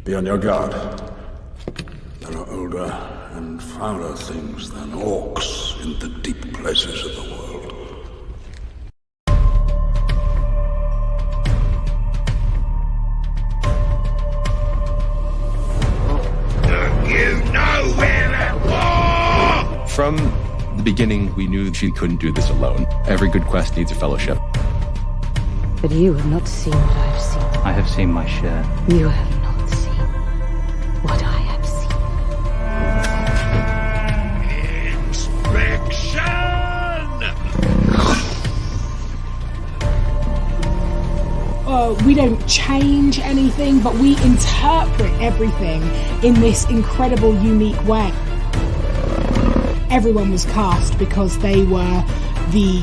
Be on your guard. There are older and fouler things than orcs in the deep places of the world. From the beginning, we knew she couldn't do this alone. Every good quest needs a fellowship. But you have not seen what I have seen. I have seen my share. You have not seen what I have seen. We don't change anything, but we interpret everything in this incredible, unique way. Everyone was cast because they were the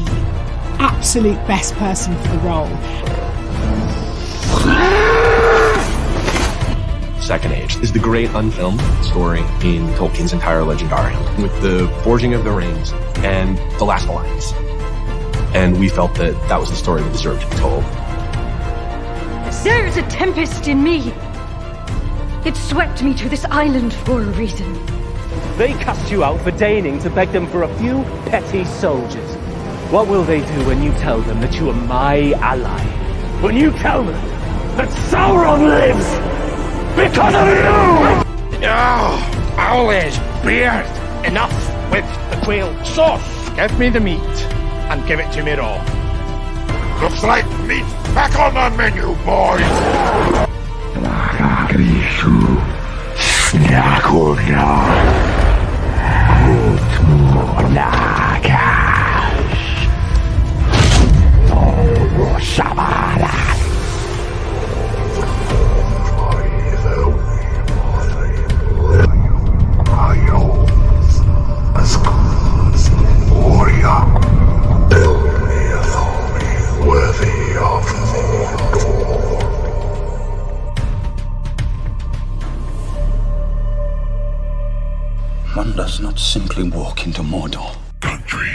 absolute best person for the role. Second Age is the great unfilmed story in Tolkien's entire Legendarium, with the Forging of the Rings and the Last Alliance. And we felt that that was the story that deserved to be told. There is a tempest in me. It swept me to this island for a reason. They cast you out for deigning to beg them for a few petty soldiers. What will they do when you tell them that you are my ally? When you tell them that Sauron lives because of you! Oh, always beard. Enough with the quail sauce. Give me the meat and give it to me raw. Looks like meat back on the menu, boys! One does not simply walk into Mordor. Country.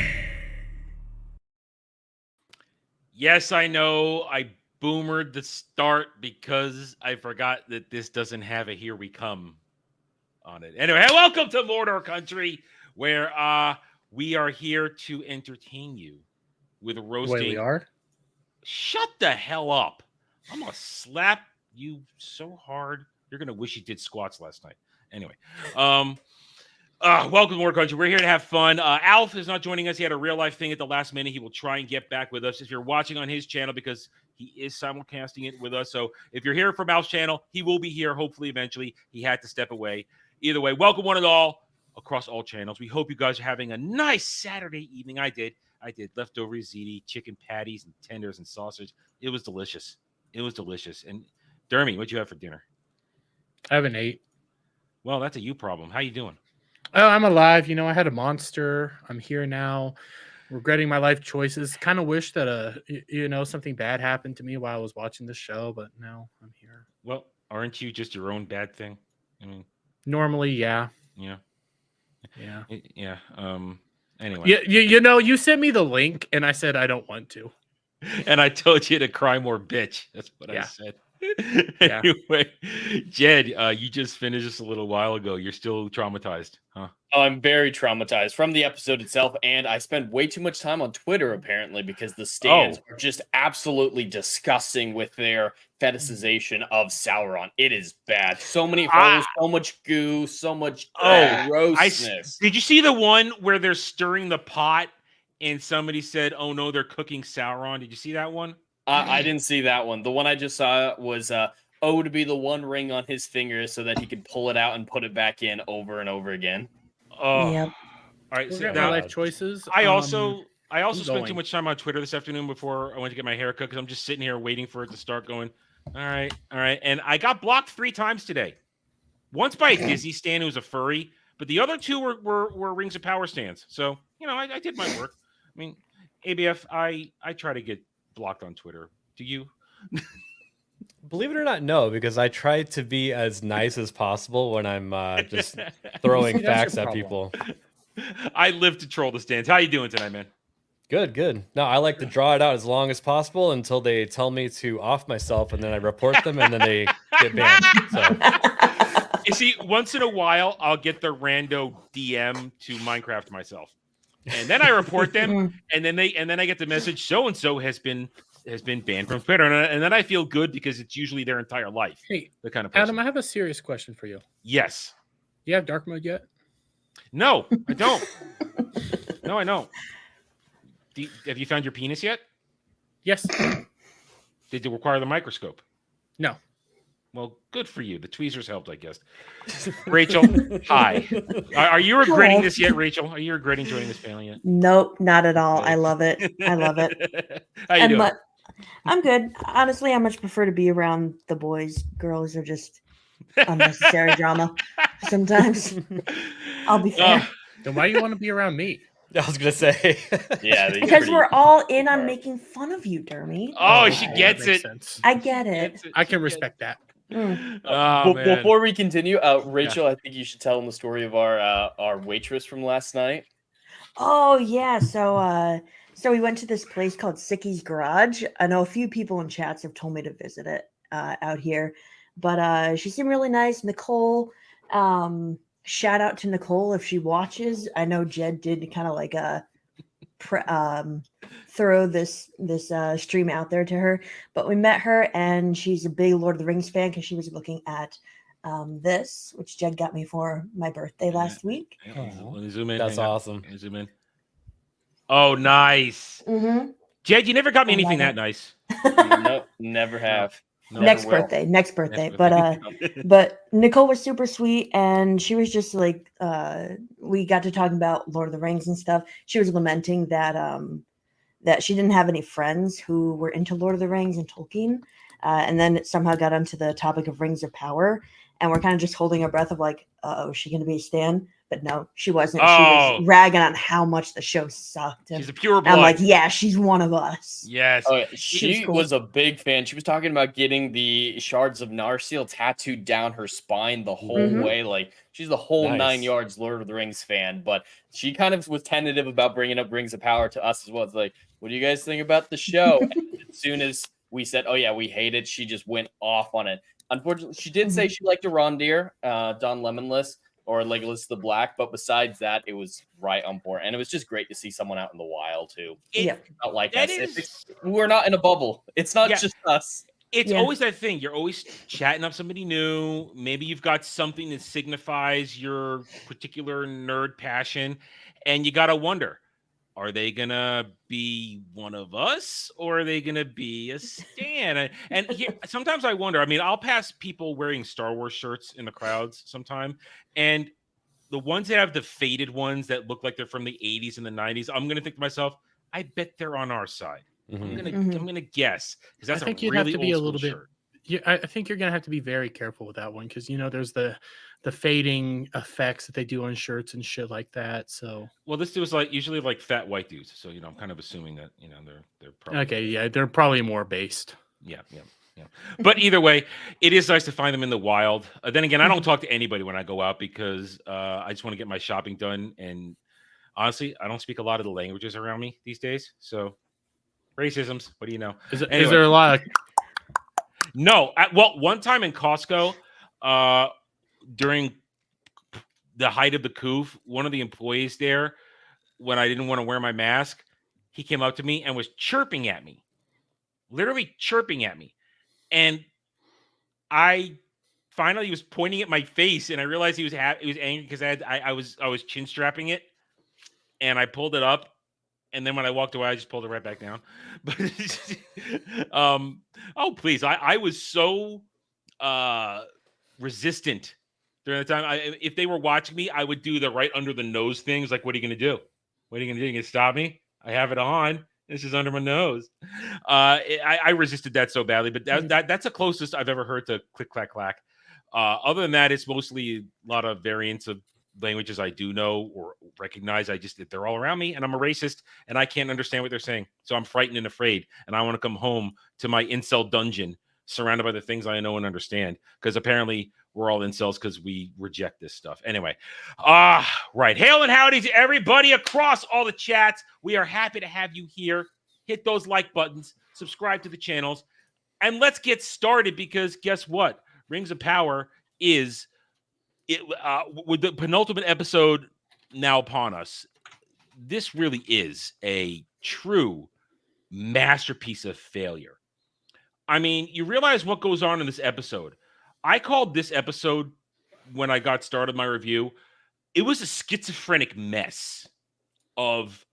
Yes, I know. I boomered the start because I forgot that this doesn't have a "Here We Come" on it. Anyway, welcome to Mordor Country, where we are here to entertain you with roasting. Wait, we are? Shut the hell up! I'm gonna slap you so hard you're gonna wish you did squats last night. Anyway, welcome to Mordor Country. We're here to have fun. Alf is not joining us. He had a real life thing at the last minute. He will try and get back with us if you're watching on his channel, because he is simulcasting it with us. So if you're here from Alf's channel, he will be here hopefully eventually. He had to step away. Either way, welcome one and all across all channels. We hope you guys are having a nice Saturday evening. I did leftover ziti, chicken patties, and tenders and sausage. It was delicious. And Dermy, what'd you have for dinner? I haven't ate. Well, that's a you problem. How you doing? Oh, I'm alive. You know, I had a monster. I'm here now, regretting my life choices. Kind of wish that something bad happened to me while I was watching this show, but now I'm here. Well, aren't you just your own bad thing? I mean, normally, yeah. Yeah. Anyway, you sent me the link, and I said I don't want to, and I told you to cry more, bitch. That's what I said. Anyway, Jed, you just finished this a little while ago. You're still traumatized, huh? Oh, I'm very traumatized from the episode itself, and I spend way too much time on Twitter, apparently, because the stands are just absolutely disgusting with their fetishization of Sauron. It is bad. So many holes, so much goo, so much grossness. Did you see the one where they're stirring the pot and somebody said, "Oh no, they're cooking Sauron"? Did you see that one? I didn't see that one. The one I just saw was to be the one ring on his finger so that he could pull it out and put it back in over and over again. Yep. All right, so now life choices. I also spent too much time on Twitter this afternoon before I went to get my haircut because I'm just sitting here waiting for it to start going. All right, and I got blocked 3 times today. Once by a Disney stan who was a furry, but the other 2 were Rings of Power stands. So I did my work. I mean, ABF, I try to get blocked on Twitter. Do you? Believe it or not, no, because I try to be as nice as possible when I'm just throwing facts at people. I live to troll the stands. How you doing tonight, man? Good, good. No, I like to draw it out as long as possible until they tell me to off myself, and then I report them, and then they get banned. So. You see, once in a while, I'll get the rando DM to Minecraft myself, and then I report them, and then I get the message so and so has been banned from Twitter, and then I feel good because it's usually their entire life. Hey, the kind of person. Adam, I have a serious question for you. Yes. You have dark mode yet? No, I don't. No, I don't. Have you found your penis yet? Yes. Did it require the microscope? No. Well, good for you. The tweezers helped, I guess. Rachel, hi. Are you regretting this yet, Rachel? Are you regretting joining this panel yet? Nope, not at all. I love it. I love it. How you doing? I'm good. Honestly, I much prefer to be around the boys. Girls are just unnecessary drama sometimes. I'll be fair. Then why do you want to be around me? I was gonna say, yeah, because we're all in on making fun of you, Dermy. Oh, she gets it. I get it. I can respect that. Before we continue, Rachel, I think you should tell them the story of our waitress from last night. Oh yeah, so we went to this place called Sicky's Garage. I know a few people in chats have told me to visit it out here, but she seemed really nice. Nicole, shout out to Nicole if she watches. I know Jed did kind of like throw this stream out there to her, but we met her and she's a big Lord of the Rings fan because she was looking at this, which Jed got me for my birthday last week. Let me zoom in. That's awesome. Let me zoom in. Oh, nice. Mm-hmm. Jed, you never got me anything that nice. Nope, never have. Next birthday. But Nicole was super sweet, and she was just like, we got to talking about Lord of the Rings and stuff. She was lamenting that that she didn't have any friends who were into Lord of the Rings and Tolkien, and then it somehow got onto the topic of Rings of Power, and we're kind of just holding our breath of like, is she going to be a stan? But no, she wasn't. She was ragging on how much the show sucked. She's a pure blood. I'm like, yeah, she's one of us. Yes. Oh, yeah. She was a big fan. She was talking about getting the shards of Narsil tattooed down her spine the whole way. Like, she's the whole 9 yards Lord of the Rings fan. But she kind of was tentative about bringing up Rings of Power to us as well. It's like, what do you guys think about the show? And as soon as we said, oh, yeah, we hate it, she just went off on it. Unfortunately, she did say she liked Arondir, Don Lemonless, or Legolas the Black, but besides that, it was right on board, and it was just great to see someone out in the wild too. Not like us. We're not in a bubble. It's not just us. It's always that thing. You're always chatting up somebody new. Maybe you've got something that signifies your particular nerd passion, and you gotta wonder: are they gonna be one of us, or are they gonna be a stan? And here, sometimes I wonder. I mean, I'll pass people wearing Star Wars shirts in the crowds sometime, and the ones that have the faded ones that look like they're from the 80s and the 90s, I'm gonna think to myself, I bet they're on our side. I'm gonna guess, because that's I think a you'd really have to be a old little school bit. shirt. Yeah, I think you're gonna have to be very careful with that one because there's the fading effects that they do on shirts and shit like that. So well, this was like usually like fat white dudes, so I'm kind of assuming that they're probably okay. Yeah, they're probably more based. Yeah. But either way, it is nice to find them in the wild. Then again, I don't talk to anybody when I go out because I just want to get my shopping done. And honestly, I don't speak a lot of the languages around me these days. So racisms, what do you know? Is there a lot of... No. Well, one time in Costco, during the height of the coup, one of the employees there, when I didn't want to wear my mask, he came up to me and was chirping at me. Literally chirping at me. And I finally was pointing at my face, and I realized he was angry because I was chin strapping it, and I pulled it up, and then when I walked away, I just pulled it right back down. But oh please, I was so resistant during the time. If they were watching me, I would do the right under the nose things. Like, what are you gonna do? What are you gonna do? You gonna stop me? I have it on. This is under my nose. I resisted that so badly, but that's the closest I've ever heard to click, clack, clack. Other than that, it's mostly a lot of variants of languages I do know or recognize. They're all around me, and I'm a racist, and I can't understand what they're saying. So I'm frightened and afraid, and I want to come home to my incel dungeon surrounded by the things I know and understand. Because apparently we're all incels because we reject this stuff. Anyway, right. Hail and howdy to everybody across all the chats. We are happy to have you here. Hit those like buttons, subscribe to the channels, and let's get started because guess what? Rings of Power is with the penultimate episode now upon us. This really is a true masterpiece of failure. I mean, you realize what goes on in this episode. I called this episode, when I got started my review, it was a schizophrenic mess of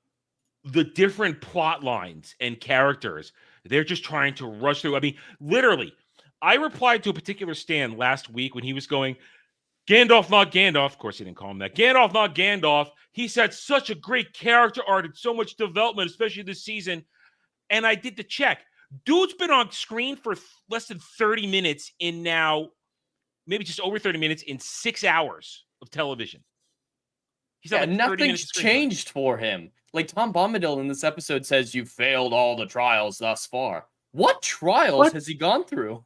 the different plot lines and characters. They're just trying to rush through. I mean, literally, I replied to a particular Stan last week when he was going, Gandalf, not Gandalf. Of course, he didn't call him that. Gandalf, not Gandalf. He's had such a great character art and so much development, especially this season. And I did the check. Dude's been on screen for less than 30 minutes in now, maybe just over 30 minutes in 6 hours of television. He's had like nothing's changed for him. Like Tom Bombadil in this episode says, "You failed all the trials thus far." What trials has he gone through?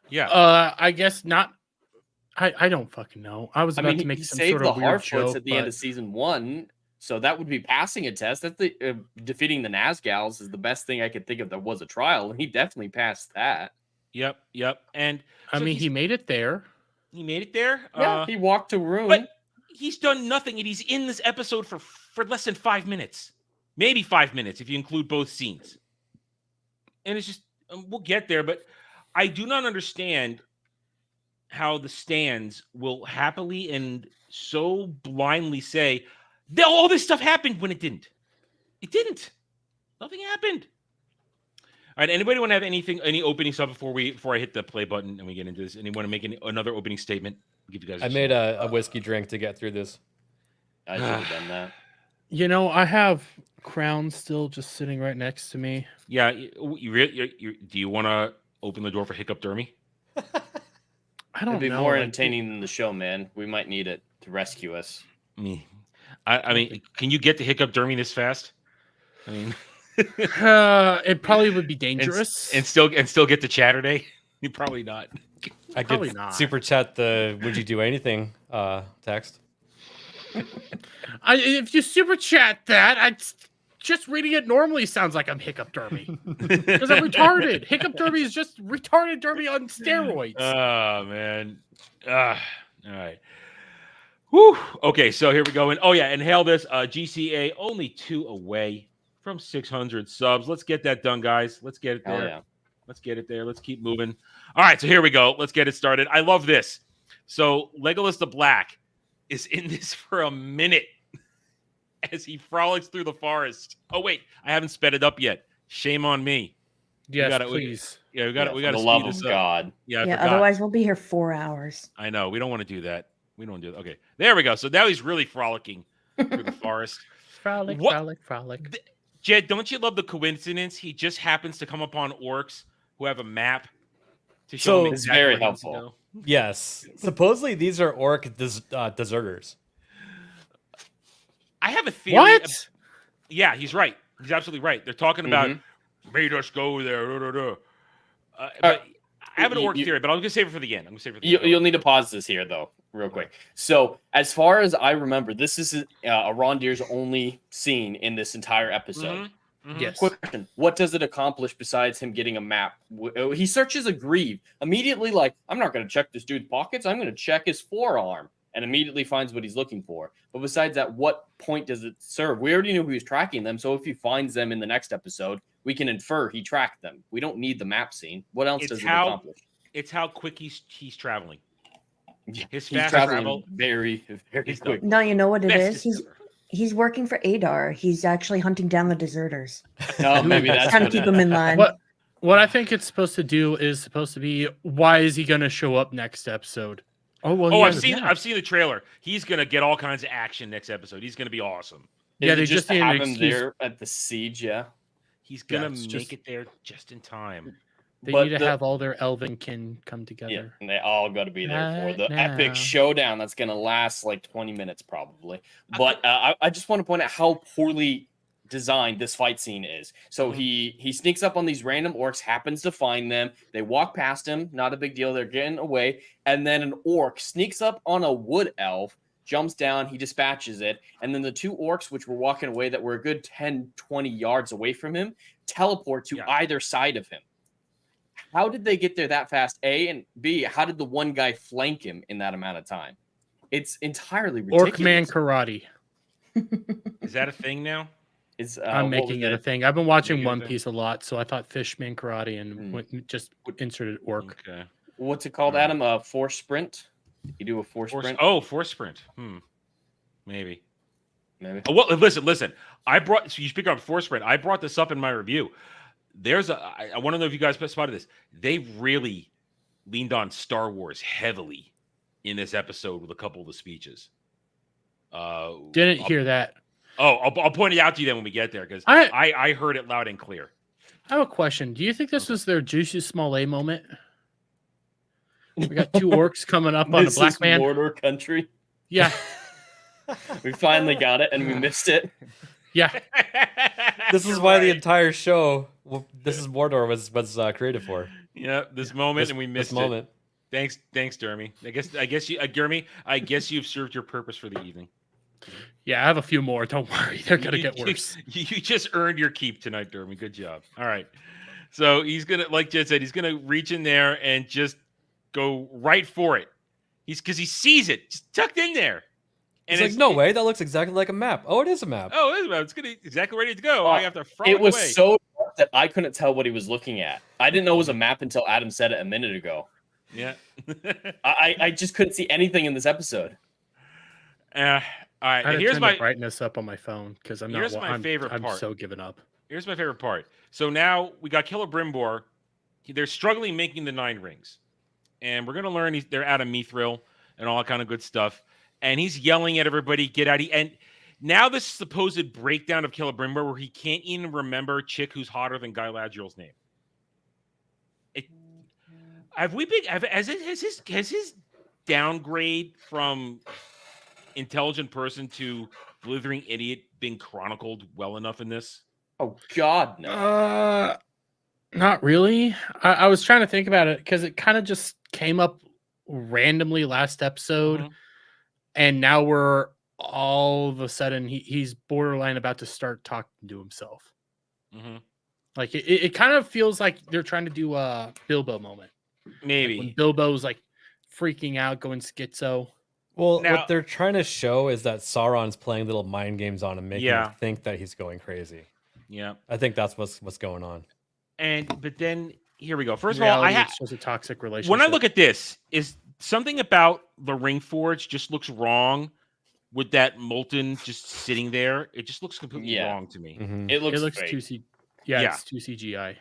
Yeah. I guess not. I don't fucking know. I was about to make some sort of weird joke at the end of season 1, so that would be passing a test. That's the defeating the Nazgûls is the best thing I could think of that was a trial, and he definitely passed that. Yep. And I mean, he made it there. He made it there. Yeah, he walked to Rune. But he's done nothing, and he's in this episode for less than 5 minutes, maybe 5 minutes if you include both scenes. And it's just we'll get there, but I do not understand how the stands will happily and so blindly say that all this stuff happened when it didn't. It didn't. Nothing happened. All right. Anybody want to have any opening stuff before I hit the play button and we get into this? Anyone want to make another opening statement? I'll give you guys. I made a whiskey drink to get through this. I should have done that. You know, I have Crown still just sitting right next to me. Yeah. Do you want to open the door for Hiccup Dermy? I don't know. It'd be more entertaining than the show, man. We might need it to rescue us. I mean, can you get to Hiccup Dermy this fast? I mean, it probably would be dangerous. And still get to Chatterday? You probably not. I Probably could not. super chat the "Would you do anything?" text. If you super chat that, just reading it normally sounds like I'm Hiccup Derby because I'm retarded. Hiccup Derby is just retarded Derby on steroids. Oh man! All right. Whew. Okay, so here we go. And and hail this. GCA only 2 away from 600 subs. Let's get that done, guys. Let's get it there. Yeah. Let's get it there. Let's keep moving. All right, so here we go. Let's get it started. I love this. So Legolas the Black is in this for a minute as he frolics through the forest. Oh wait, I haven't sped it up yet. Shame on me. Yes, please. We got to love of God. Yeah, otherwise we'll be here 4 hours. I know. We don't want to do that. We don't do that. Okay, there we go. So now he's really frolicking through the forest. Frolic. Jed, don't you love the coincidence? He just happens to come upon orcs who have a map to show him it's exactly very where he needs to helpful. go. Yes, supposedly these are orc deserters. I have a theory. What? Yeah, he's right. He's absolutely right. They're talking about made us go there. But I have an orc theory, but I'm gonna save it for the end. You'll need to pause this here, though, real quick. So, as far as I remember, this is Arondir's only scene in this entire episode. Yes. Quick question: what does it accomplish besides him getting a map? He searches a greave immediately. Like, I'm not going to check this dude's pockets. I'm going to check his forearm, and immediately finds what he's looking for. But besides that, what point does it serve? We already knew he was tracking them, so if he finds them in the next episode, we can infer he tracked them. We don't need the map scene. What else does it accomplish? It's how quick he's traveling. He's traveling very, very quick. No, you know what it is? He's working for Adar. He's actually hunting down the deserters. No, maybe that's trying to keep them in line. What I think it's supposed to do is supposed to be, why is he going to show up next episode? Oh well. Oh, I've seen the trailer. He's gonna get all kinds of action next episode. He's gonna be awesome. Yeah, they just have him there at the siege. Yeah, he's gonna make it there just in time. They need to have all their elven kin come together. Yeah, and they all got to be there for the epic showdown that's going to last like 20 minutes probably. But I just want to point out how poorly designed this fight scene is. So he sneaks up on these random orcs, happens to find them. They walk past him, not a big deal. They're getting away. And then an orc sneaks up on a wood elf, jumps down, he dispatches it. And then the two orcs, which were walking away that were a good 10, 20 yards away from him, teleport to either side of him. How did they get there that fast? A, and B, how did the one guy flank him in that amount of time? It's entirely ridiculous. Orcman karate. Is that a thing now? I'm making it a thing. I've been watching One Piece a lot, so I thought Fishman karate and just inserted orc. Okay. What's it called, Adam? Force sprint? You do a force sprint? Oh, force sprint. Maybe. Oh, well, listen. So you speak of force sprint. I brought this up in my review. I want to know if you guys spotted this. They really leaned on Star Wars heavily in this episode with a couple of the speeches. Didn't hear that. Oh, I'll point it out to you then when we get there, because I heard it loud and clear. I have a question. Do you think this was their Juicy Smollett moment? We got two orcs coming up on a black man. Mordor country. Yeah. We finally got it, and we missed it. Yeah. This is why the entire show, This is Mordor, was created for. Yeah, this moment, and we missed moment. Thanks, Jeremy. I guess you, Jeremy. I guess you've served your purpose for the evening. Yeah, I have a few more. Don't worry, they're gonna get worse. You just earned your keep tonight, Jeremy. Good job. All right. So he's gonna, like Jed said, he's gonna reach in there and just go right for it. Because he sees it just tucked in there. And it's like, no way, that looks exactly like a map. Oh, it is a map. Oh, it is a map. It's gonna exactly ready to go. I have to frolic It was away. so dark that I couldn't tell what he was looking at. I didn't know it was a map until Adam said it a minute ago. Yeah. I just couldn't see anything in this episode. All right. I had to Here's turn my the brightness up on my phone because I'm not. Here's my favorite I'm part. so given up. Here's my favorite part. So now we got Celebrimbor. They're struggling making the 9 rings, and we're gonna learn they're out of mithril and all that kind of good stuff. And he's yelling at everybody, "Get out!" And now this supposed breakdown of Celebrimbor, where he can't even remember chick who's hotter than Galadriel's name. Has his downgrade from intelligent person to blithering idiot been chronicled well enough in this? Oh God, no. Not really. I was trying to think about it because it kind of just came up randomly last episode, and now we're all of a sudden he's borderline about to start talking to himself. Like it kind of feels like they're trying to do a Bilbo moment. Maybe like when Bilbo's like freaking out, going schizo. Well, what they're trying to show is that Sauron's playing little mind games on him, making him think that he's going crazy. Yeah, I think that's what's going on. But then here we go. First of all, it's just a toxic relationship. When I look at this, is something about the Ring Forge just looks wrong with that molten just sitting there. It just looks completely wrong to me. It looks too fake. it's too CGI.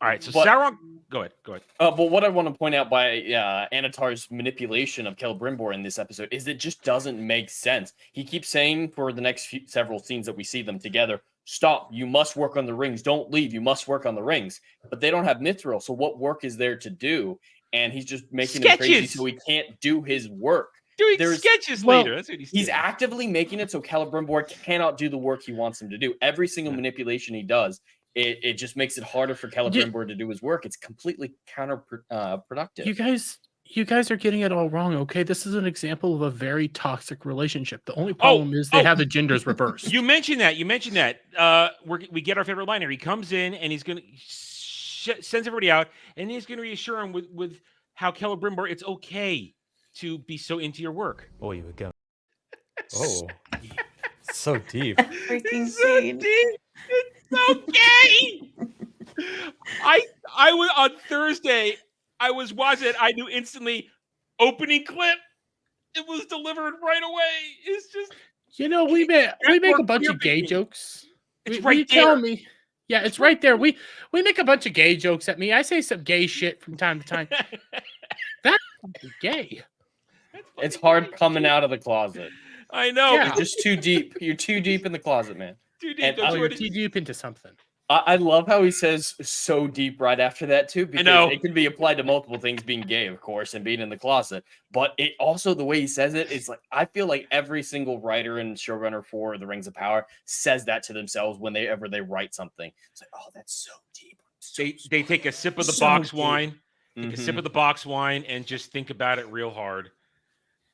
All right, so Sauron, go ahead. But what I want to point out by Anatar's manipulation of Celebrimbor in this episode is it just doesn't make sense. He keeps saying for the next several scenes that we see them together, stop, you must work on the rings. Don't leave, you must work on the rings. But they don't have mithril, so what work is there to do? And he's just making him crazy so he can't do his work. Doing sketches later. That's what he's actively making it so Celebrimbor cannot do the work he wants him to do. Every single manipulation he does, it just makes it harder for Celebrimbor to do his work. It's completely counterproductive. You guys are getting it all wrong. Okay, this is an example of a very toxic relationship. The only problem is they have the genders reversed. You mentioned that. We get our favorite line here. He comes in and he's gonna sends everybody out, and he's gonna reassure him with how Celebrimbor, it's okay to be so into your work. Oh, you would go. Oh, so deep. Freaking so deep. It's okay. I was on Thursday. I was watching it. I knew instantly. Opening clip. It was delivered right away. It's just we make a bunch of gay jokes. It's right there. Tell me. Yeah, it's right there. We make a bunch of gay jokes at me. I say some gay shit from time to time. That's gay. It's hard coming out of the closet. I know. You're just too deep. You're too deep in the closet, man. Too deep. You're too deep into something. I love how he says so deep right after that too, because know. it can be applied to multiple things, being gay, of course, and being in the closet. But it also, the way he says it is like, I feel like every single writer and showrunner for The Rings of Power says that to themselves whenever they write something. It's like, oh, that's so deep. They take a sip of the So box deep. wine, take a sip Mhm. of the box wine, and just think about it real hard,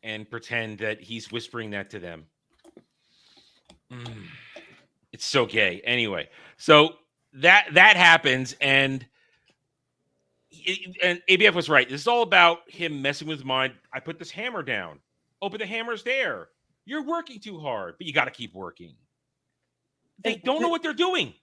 and pretend that he's whispering that to them. It's so gay. Anyway, so that happens, and ABF was right. This is all about him messing with his mind. I put this hammer down. Oh, but the hammer's there. You're working too hard, but you got to keep working. They don't know what they're doing.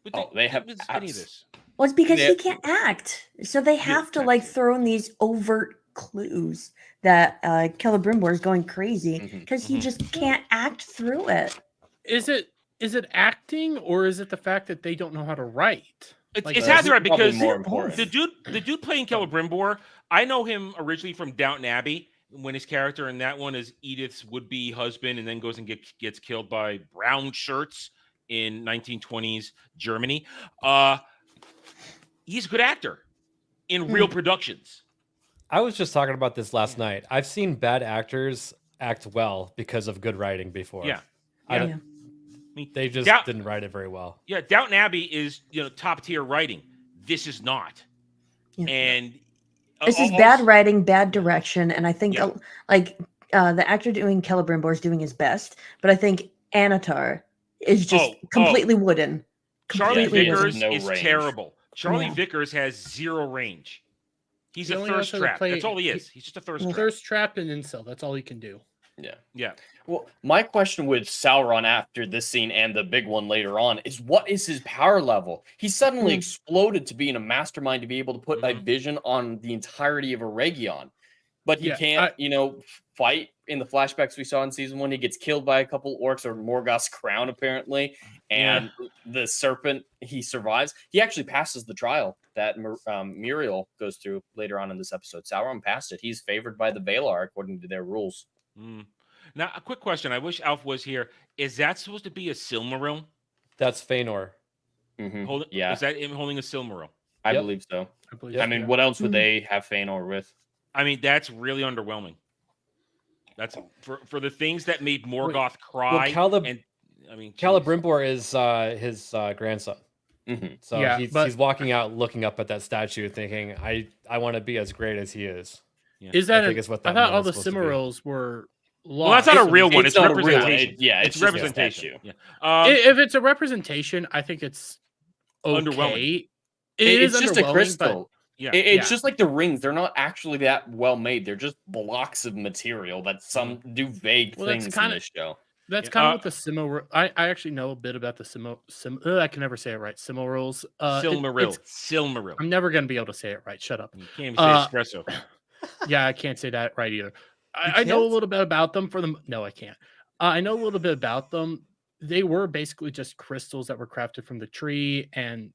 But they have any of this. Well, it's because Yeah. he can't act, so they have to like throw in these overt clues that Celebrimbor is going crazy because he just can't act through it. Is it acting, or is it the fact that they don't know how to write? It's half right, because more important. the dude playing Celebrimbor, I know him originally from Downton Abbey, when his character in that one is Edith's would-be husband, and then goes and gets killed by brown shirts in 1920s Germany. He's a good actor in real productions. I was just talking about this last night. I've seen bad actors act well because of good writing before. Yeah. They just didn't write it very well. Yeah, Downton Abbey is top tier writing. This is not. Yeah. And This is bad writing, bad direction, and I think the actor doing Celebrimbor is doing his best, but I think Anatar is just completely wooden. Charlie Vickers no is range. terrible. Charlie Yeah. Vickers has zero range. He's He a only thirst knows how to trap. play- That's all he is. He's just a thirst trap. Thirst trap and incel. That's all he can do. Yeah. Yeah. Well, my question with Sauron after this scene and the big one later on is, what is his power level? He suddenly exploded to being a mastermind to be able to put a vision on the entirety of Eregion. But he can't, fight in the flashbacks we saw in season 1. He gets killed by a couple orcs, or Morgoth's crown, apparently. And the serpent, he survives. He actually passes the trial that Muriel goes through later on in this episode. Sauron passed it. He's favored by the Valar according to their rules. Now, a quick question. I wish Alf was here. Is that supposed to be a Silmaril? That's Feanor. Yeah. Is that him holding a Silmaril? I believe so. I mean, what else would they have Feanor with? I mean, that's really underwhelming. That's for the things that made Morgoth cry. Celebrimbor is his grandson. So Yeah, he's walking out, looking up at that statue, thinking, "I want to be as great as he is." Is that? I think is what I that thought moment all the is supposed to be. Cimarils were. Well, that's not a real one. It's not a real one. representation. It's it's just a representation. statue. Yeah. If it's a representation, I think it's okay. Underwhelming. It's just a underwhelming, crystal. Yeah. It's just like the rings. They're not actually that well made. They're just blocks of material that some do vague things in this show. That's kind of what the Cimaril. I actually know a bit about the I can never say it right. Cimarils. Silmaril. I'm never going to be able to say it right. Shut up. You can't even say espresso. Yeah, I can't say that right either. I know a little bit about them. No, I can't. I know a little bit about them. They were basically just crystals that were crafted from the tree, and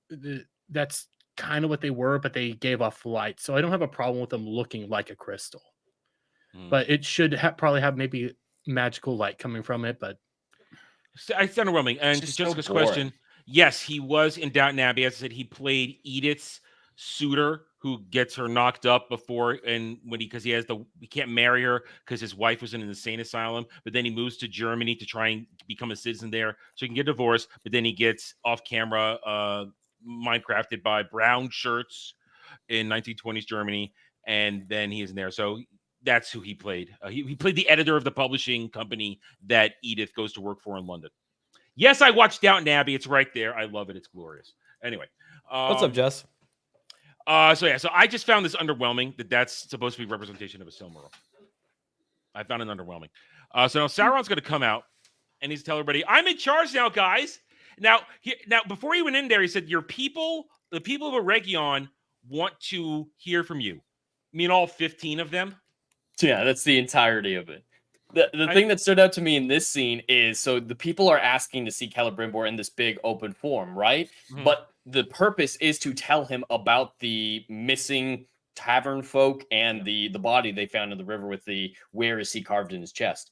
that's kind of what they were, but they gave off light. So I don't have a problem with them looking like a crystal. But it should probably have maybe magical light coming from it. But it's underwhelming. And to Jessica's question, yes, he was in Downton Abbey. As I said, he played Edith's suitor, who gets her knocked up before, and because he can't marry her because his wife was in an insane asylum, but then he moves to Germany to try and become a citizen there so he can get divorced, but then he gets off camera Minecrafted by brown shirts in 1920s Germany, and then he is in there. So that's who he played. He played the editor of the publishing company that Edith goes to work for in London. Yes, I watched Downton Abbey. It's right there. I love it. It's glorious. Anyway. What's up, Jess? So I just found this underwhelming that's supposed to be representation of a Silmaril. I found it underwhelming. So now Sauron's going to come out and he's telling everybody, "I'm in charge now, guys." Now before he went in there, he said, the people of Eregion want to hear from you. I mean, all 15 of them? Yeah, that's the entirety of it. The thing that stood out to me in this scene is, so the people are asking to see Celebrimbor in this big open forum, right? Mm-hmm. But the purpose is to tell him about the missing tavern folk and the body they found in the river with the "where is he" carved in his chest.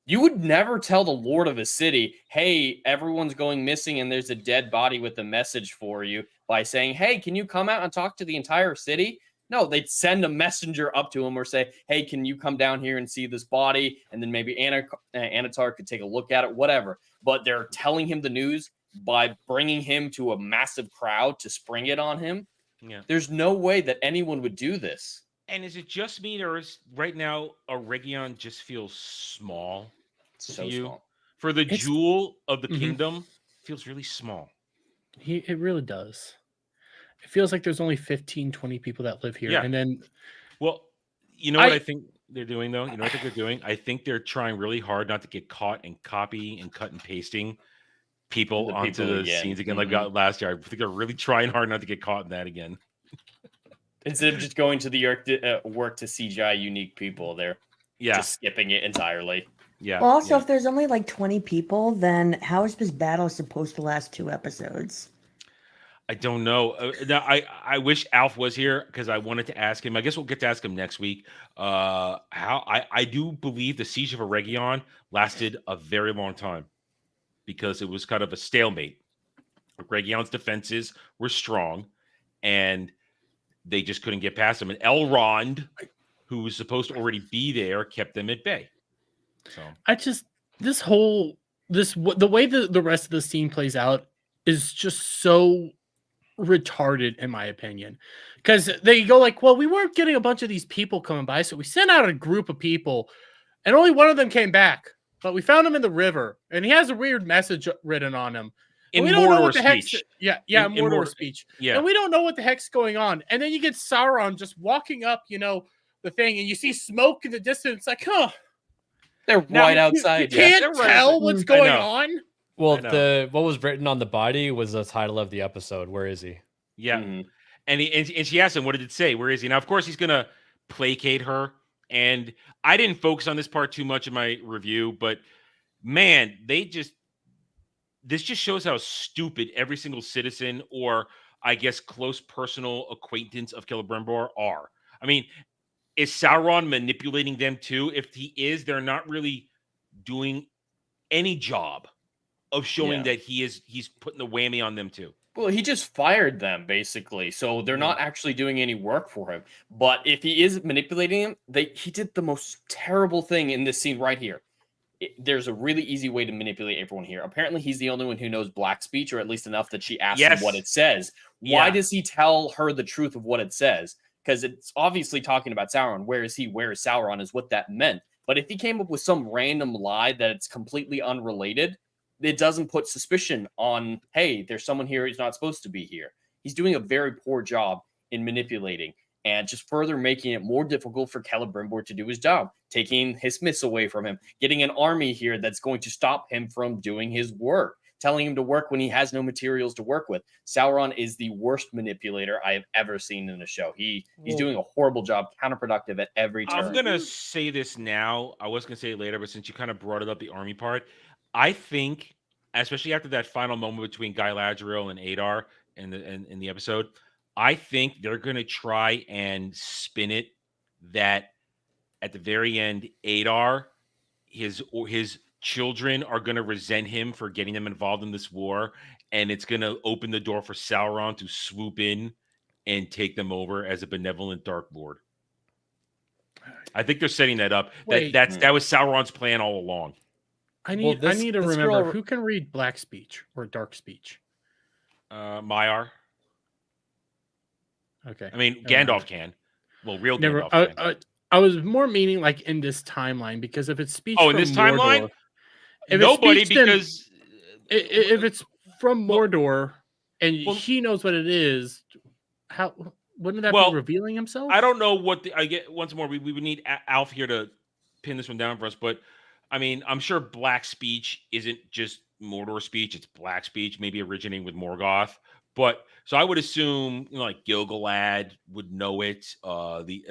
You would never tell the lord of a city, hey, everyone's going missing and there's a dead body with a message for you by saying, hey, can you come out and talk to the entire city? No, they'd send a messenger up to him or say, hey, can you come down here and see this body? And then maybe Anatar could take a look at it, whatever. But they're telling him the news by bringing him to a massive crowd to spring it on him. Yeah. There's no way that anyone would do this. And is it just me, or is right now a Region just feels small so to you? Small. For the jewel of the kingdom, feels really small. It really does. It feels like there's only 15, 20 people that live here. Yeah. And then, well, you know what I think they're doing, though? You know what I think they're doing? I think they're trying really hard not to get caught in copy and cut and pasting people onto the scenes again, like we got last year. I think they're really trying hard not to get caught in that again. Instead of just going to the work to CGI unique people, they're just skipping it entirely. Yeah. Well, also, if there's only like 20 people, then how is this battle supposed to last 2 episodes? I don't know. I wish Alf was here because I wanted to ask him. I guess we'll get to ask him next week. How I do believe the siege of a Region lasted a very long time because it was kind of a stalemate. Region's defenses were strong, and they just couldn't get past them. And Elrond, who was supposed to already be there, kept them at bay. So the way the rest of the scene plays out is just so retarded, in my opinion, because they go like, well, we weren't getting a bunch of these people coming by, so we sent out a group of people, and only one of them came back. But we found him in the river, and he has a weird message written on him. In Mordor speech. Mordor speech. Yeah. And we don't know what the heck's going on. And then you get Sauron just walking up, the thing, and you see smoke in the distance. Like, they're right outside. You can't tell what's going on. Well, what was written on the body was the title of the episode. Where is he? Yeah. And she asked him, what did it say? Where is he? Now, of course, he's going to placate her. And I didn't focus on this part too much in my review, but man, this just shows how stupid every single citizen or, I guess, close personal acquaintance of Celebrimbor are. I mean, is Sauron manipulating them too? If he is, they're not really doing any job of showing that he's putting the whammy on them too. Well, he just fired them, basically. So they're not actually doing any work for him. But if he is manipulating them, he did the most terrible thing in this scene right here. There's a really easy way to manipulate everyone here. Apparently, he's the only one who knows black speech, or at least enough that she asks him what it says. Why does he tell her the truth of what it says? Because it's obviously talking about Sauron. Where is he? Where is Sauron? Is what that meant. But if he came up with some random lie that it's completely unrelated, it doesn't put suspicion on, hey, there's someone here who's not supposed to be here. He's doing a very poor job in manipulating and just further making it more difficult for Celebrimbor to do his job, taking his myths away from him, getting an army here that's going to stop him from doing his work, telling him to work when he has no materials to work with. Sauron is the worst manipulator I have ever seen in a show. He's doing a horrible job, counterproductive at every turn. I'm going to say this now. I was going to say it later, but since you kind of brought it up, the army part, I think, especially after that final moment between Galadriel and Adar in the episode, I think they're going to try and spin it that at the very end, Adar, his children are going to resent him for getting them involved in this war, and it's going to open the door for Sauron to swoop in and take them over as a benevolent Dark Lord. I think they're setting that up. That was Sauron's plan all along. I need to remember who can read black speech or dark speech. Maiar. Okay. I mean, Gandalf can. Well, real Gandalf can. I was more meaning like in this timeline, because if it's speech in this timeline, nobody, because if it's from Mordor and he knows what it is, how wouldn't that be revealing himself? I don't know what I get. Once more, we would need Alf here to pin this one down for us, but I mean, I'm sure black speech isn't just Mordor speech; it's black speech, maybe originating with Morgoth. But so I would assume, like Gil-galad would know it. The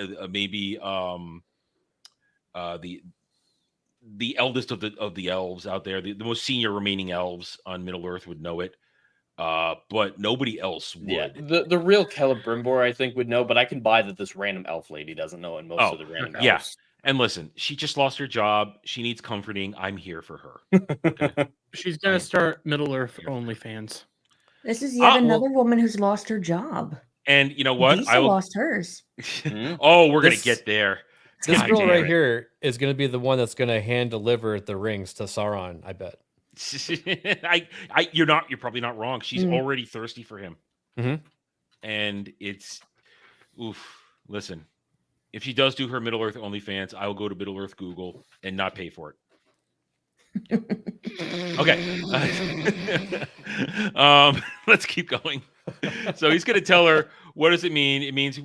eldest of the elves out there, the most senior remaining elves on Middle Earth would know it. But nobody else would. Yeah, the real Celebrimbor, I think, would know. But I can buy that this random elf lady doesn't know, and most of the random elves. Yeah. And listen, she just lost her job. She needs comforting. I'm here for her. Okay? She's gonna start Middle Earth OnlyFans. This is yet another woman who's lost her job. And you know what? Lisa lost hers. Oh, we're gonna get there. This girl right here is going to be the one that's going to hand deliver the rings to Sauron, I bet. You're probably not wrong. She's already thirsty for him. Mm-hmm. And it's listen, if she does do her Middle Earth OnlyFans, I will go to Middle Earth Google and not pay for it. Okay. Let's keep going. So he's going to tell her, what does it mean? It means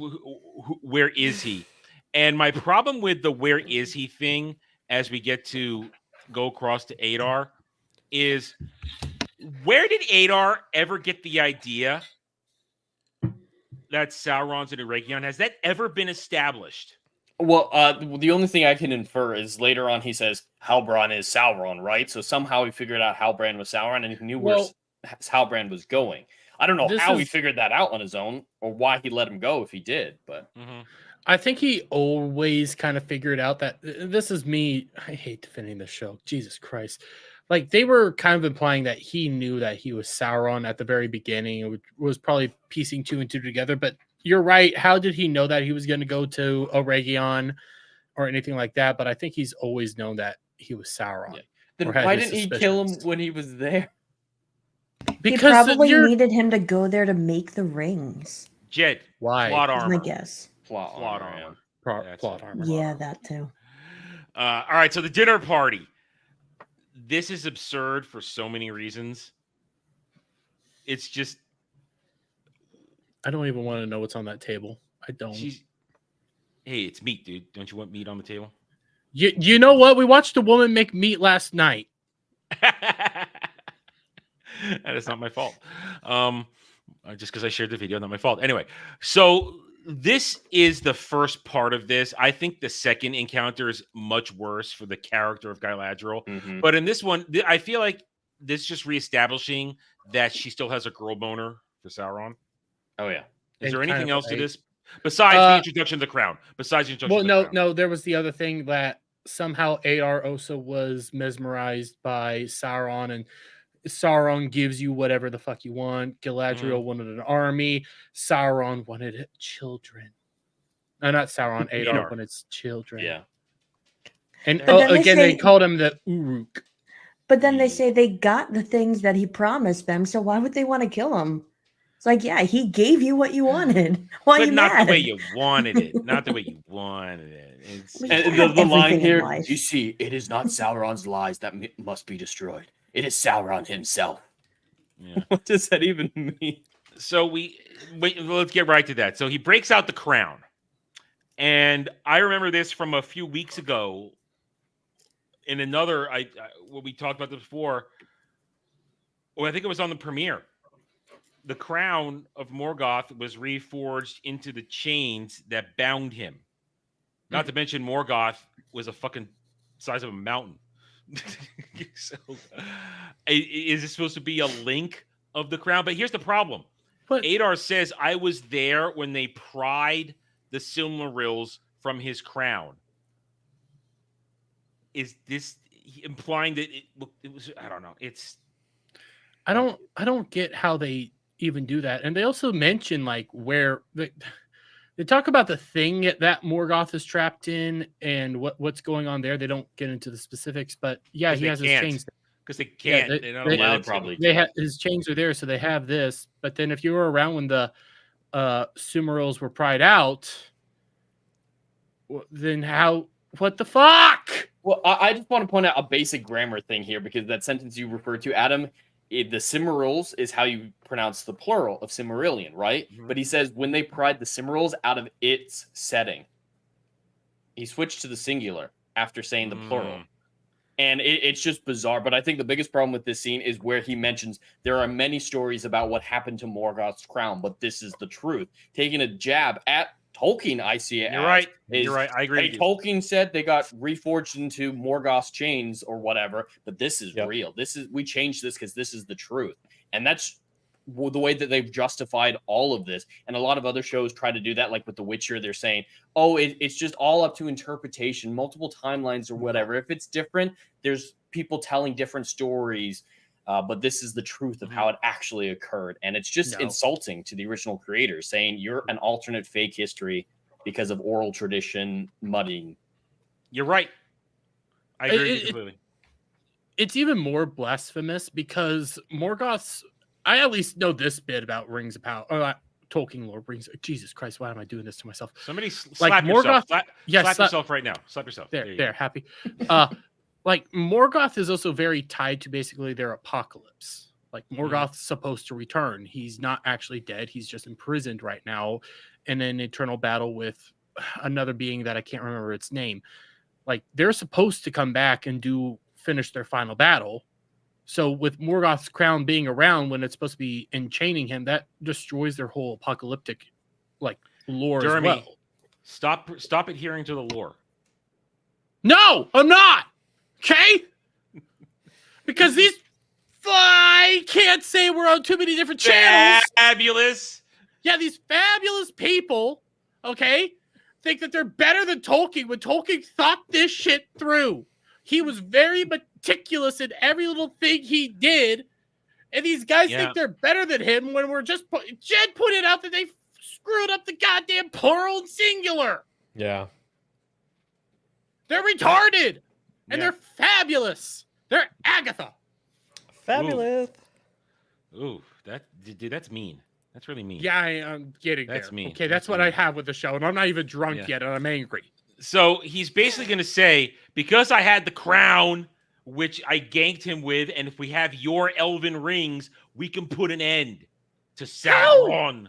where is he? And my problem with the where is he thing as we get to go across to Adar is, where did Adar ever get the idea that Sauron's in Eregion? Has that ever been established? Well, the only thing I can infer is later on he says Halbrand is Sauron, right? So somehow he figured out Halbrand was Sauron and he knew where Halbrand was going. I don't know how he figured that out on his own or why he let him go if he did, but... I think he always kind of figured out that this is me. I hate defending the show. Jesus Christ. Like, they were kind of implying that he knew that he was Sauron at the very beginning. It was probably piecing 2 and 2 together. But you're right. How did he know that he was going to go to Eregion or anything like that? But I think he's always known that he was Sauron. Yeah. Then why didn't he kill him when he was there? Because he probably needed him to go there to make the rings. Jed, why? Plot armor. I guess. Plot armor. Plot armor. Yeah, that too. All right, so the dinner party. This is absurd for so many reasons. It's just... I don't even want to know what's on that table. I don't. Hey, it's meat, dude. Don't you want meat on the table? You know what? We watched a woman make meat last night. That is not my fault. Just because I shared the video, not my fault. Anyway, so this is the first part of this. I think the second encounter is much worse for the character of Galadriel. But in this one, I feel like this is just reestablishing that she still has a girl boner for Sauron. Oh, yeah. Is there anything else to this? Besides the introduction of the crown. No, there was the other thing that somehow Adar also was mesmerized by Sauron, and Sauron gives you whatever the fuck you want. Galadriel wanted an army. Sauron wanted children. No, not Sauron. Adar wanted children. Yeah. And again, they called him the Uruk. But then they say they got the things that he promised them, so why would they want to kill him? It's like, yeah, he gave you what you wanted. Why are you mad? Not the way you wanted it. Not the way you wanted it. And the line here, you see, it is not Sauron's lies that must be destroyed. It is Sauron himself. Yeah. What does that even mean? So let's get right to that. So he breaks out the crown. And I remember this from a few weeks ago in another, what we talked about this before. Well, I think it was on the premiere. The crown of Morgoth was reforged into the chains that bound him. Not to mention Morgoth was a fucking size of a mountain. So, is this supposed to be a link of the crown? But here's the problem. Adar says, I was there when they pried the Silmarils from his crown. Is this implying that it was? I don't know. I don't get how they even do that. And they also mention like where they talk about the thing that Morgoth is trapped in and what's going on there. They don't get into the specifics, but yeah, he has his chains because they can't. Yeah, they're not allowed to. They have his chains are there, so they have this. But then if you were around when the Silmarils were pried out, then how? What the fuck? Well, I just want to point out a basic grammar thing here because that sentence you referred to, Adam. The Silmarils is how you pronounce the plural of Silmarillion, right? But he says when they pried the Silmarils out of its setting, he switched to the singular after saying the plural. And it's just bizarre. But I think the biggest problem with this scene is where he mentions there are many stories about what happened to Morgoth's crown, but this is the truth. Taking a jab at Tolkien, I see it. You're right. You're right. I agree. Hey, Tolkien said they got reforged into Morgoth's chains or whatever, but this is real. We changed this because this is the truth, and that's the way that they've justified all of this. And a lot of other shows try to do that, like with The Witcher. They're saying, oh, it's just all up to interpretation, multiple timelines or whatever. If it's different, there's people telling different stories. But this is the truth of how it actually occurred. And it's just insulting to the original creators, saying you're an alternate fake history because of oral tradition muddying. You're right. I agree with you completely. It's even more blasphemous because Morgoth's... I at least know this bit about Rings of Power. Tolkien lore brings... Jesus Christ, why am I doing this to myself? Somebody slap yourself. Slap yourself right now. Slap yourself. There, happy. Like, Morgoth is also very tied to basically their apocalypse. Like, Morgoth's supposed to return. He's not actually dead. He's just imprisoned right now in an eternal battle with another being that I can't remember its name. Like, they're supposed to come back and finish their final battle. So with Morgoth's crown being around when it's supposed to be enchaining him, that destroys their whole apocalyptic, like, lore Jeremy, as well. Stop adhering to the lore. No, I'm not. Okay? Because I can't say we're on too many different channels. Fabulous. Yeah, these fabulous people, okay, think that they're better than Tolkien when Tolkien thought this shit through. He was very meticulous in every little thing he did. And these guys think they're better than him when we're just... Jed pointed out that they screwed up the goddamn plural and singular. Yeah. They're retarded. And they're fabulous. They're Agatha. Fabulous. Ooh, dude, that's mean. That's really mean. Yeah, I'm getting that's there. Mean. Okay, that's what I have with the show, and I'm not even drunk yet, and I'm angry. So he's basically going to say, because I had the crown, which I ganked him with, and if we have your elven rings, we can put an end to Sauron.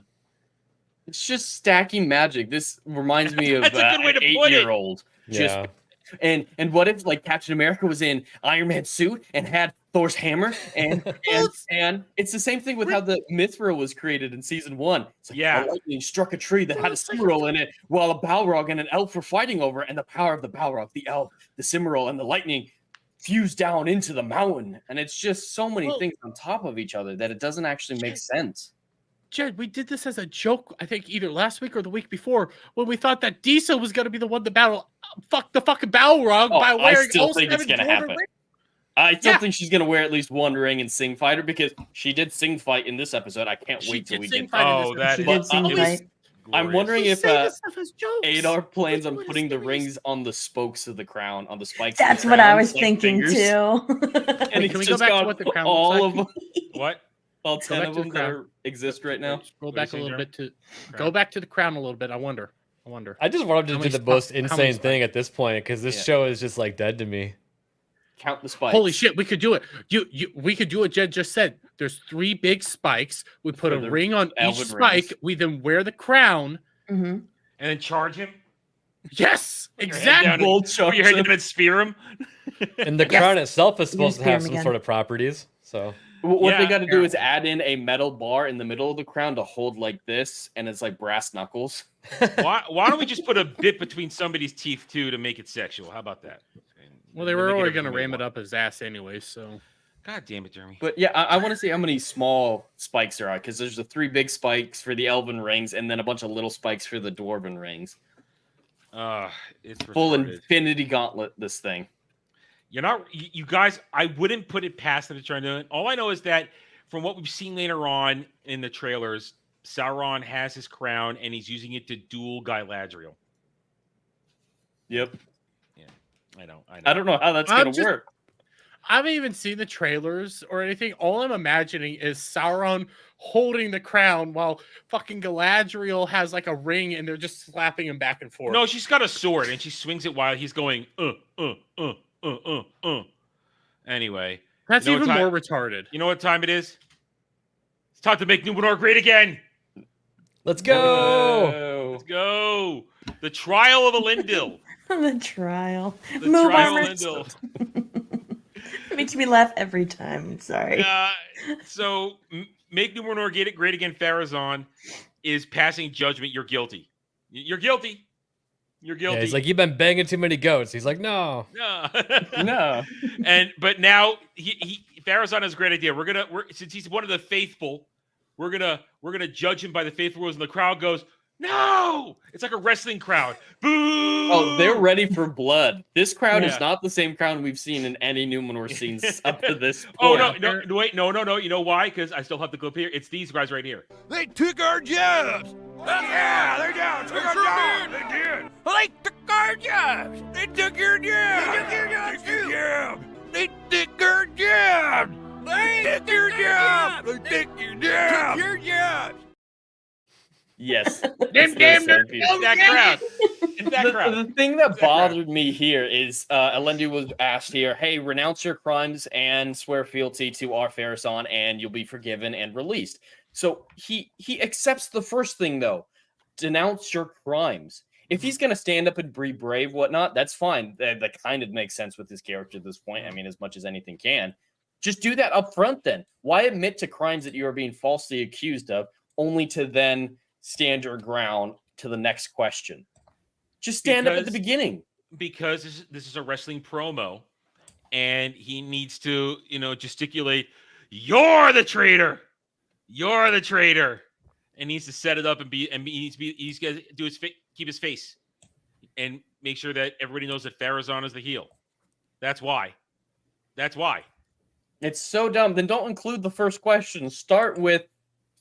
It's just stacking magic. This reminds me of That's a good way to an put it. 8-year-old. Yeah. And what if like Captain America was in Iron Man's suit and had Thor's hammer and it's the same thing with how the Mithril was created in season 1. It's like a lightning struck a tree that had a Cimmeral in it while a Balrog and an elf were fighting over it, and the power of the Balrog, the elf, the Cimmeral, and the lightning fused down into the mountain. And it's just so many things on top of each other that it doesn't actually make sense. Jed, we did this as a joke, I think either last week or the week before, when we thought that Disa was going to be the one to battle the fucking Balrog by wearing I still think it's going to happen. Rings. I still think she's going to wear at least one ring and sing fighter because she did sing fight in this episode. I can't wait till we get that. I'm wondering if Adar plans on putting the rings on the spokes of the crown, on the spikes. That's of the what crown, I was thinking fingers. too. And Can we go back to what the crown all looks like? of them. What? All 10 of them that exist right now. Scroll back a little bit to go back to the crown a little bit. I wonder. I just want him to do the most insane thing at this point because this show is just like dead to me. Count the spikes. Holy shit, we could do it. We could do what Jed just said. There's 3 big spikes. We put a ring on each spike. We then wear the crown. Mm-hmm. And then charge him? Yes, exactly. Put your head down and spear him? And the crown itself is supposed to have some sort of properties. So what they got to do is add in a metal bar in the middle of the crown to hold like this, and it's like brass knuckles. Why don't we just put a bit between somebody's teeth too to make it sexual? How about that? Well, they were already going to ram it up his ass anyway, so. God damn it, Jeremy. But yeah, I want to see how many small spikes there are, because there's the 3 big spikes for the elven rings, and then a bunch of little spikes for the dwarven rings. It's full retarded. infinity gauntlet. This thing. You're not, you guys. I wouldn't put it past them to try and do it. All I know is that from what we've seen later on in the trailers, Sauron has his crown and he's using it to duel Galadriel. Yep. Yeah, I know. I don't know how that's going to work. I haven't even seen the trailers or anything. All I'm imagining is Sauron holding the crown while fucking Galadriel has like a ring and they're just slapping him back and forth. No, she's got a sword and she swings it while he's going, Anyway. That's even more retarded. You know what time it is? It's time to make Numenor great again. Let's go. Let's go. The Trial of Elendil. The trial. The Move Trial on. of Elendil. It makes me laugh every time. I'm sorry. So, make Numenor great again, Farazan is passing judgment. You're guilty. You're guilty. You're guilty. Yeah, he's like, you've been banging too many goats. He's like, no. No. But now Farazan has a great idea. Since he's one of the faithful, we're gonna judge him by the faithful rules, and the crowd goes, no! It's like a wrestling crowd. Boo! Oh, they're ready for blood. This crowd is not the same crowd we've seen in any Numenor scenes up to this point. Oh, no, wait, no. You know why? Because I still have the clip here. It's these guys right here. They took our jobs. Yeah, they did. Took our jobs. They did. They took our jobs. They took your jobs. They took your jobs too. They took our jobs. They took your jobs. They took your jobs. Took your jobs. Yes. Damn, that crowd. It's that crowd. The thing that bothered me here is Elendil was asked here, hey, renounce your crimes and swear fealty to our Pharazôn and you'll be forgiven and released. So he accepts the first thing, though. Denounce your crimes. If he's going to stand up and be brave, whatnot, that's fine. That kind of makes sense with his character at this point. I mean, as much as anything can. Just do that up front then. Why admit to crimes that you are being falsely accused of, only to then stand your ground to the next question? Just stand up at the beginning. Because this is a wrestling promo, and he needs to, gesticulate, you're the traitor! You're the traitor! And needs to set it up he's got to do keep his face and make sure that everybody knows that Pharazôn is the heel. That's why. It's so dumb. Then don't include the first question. Start with,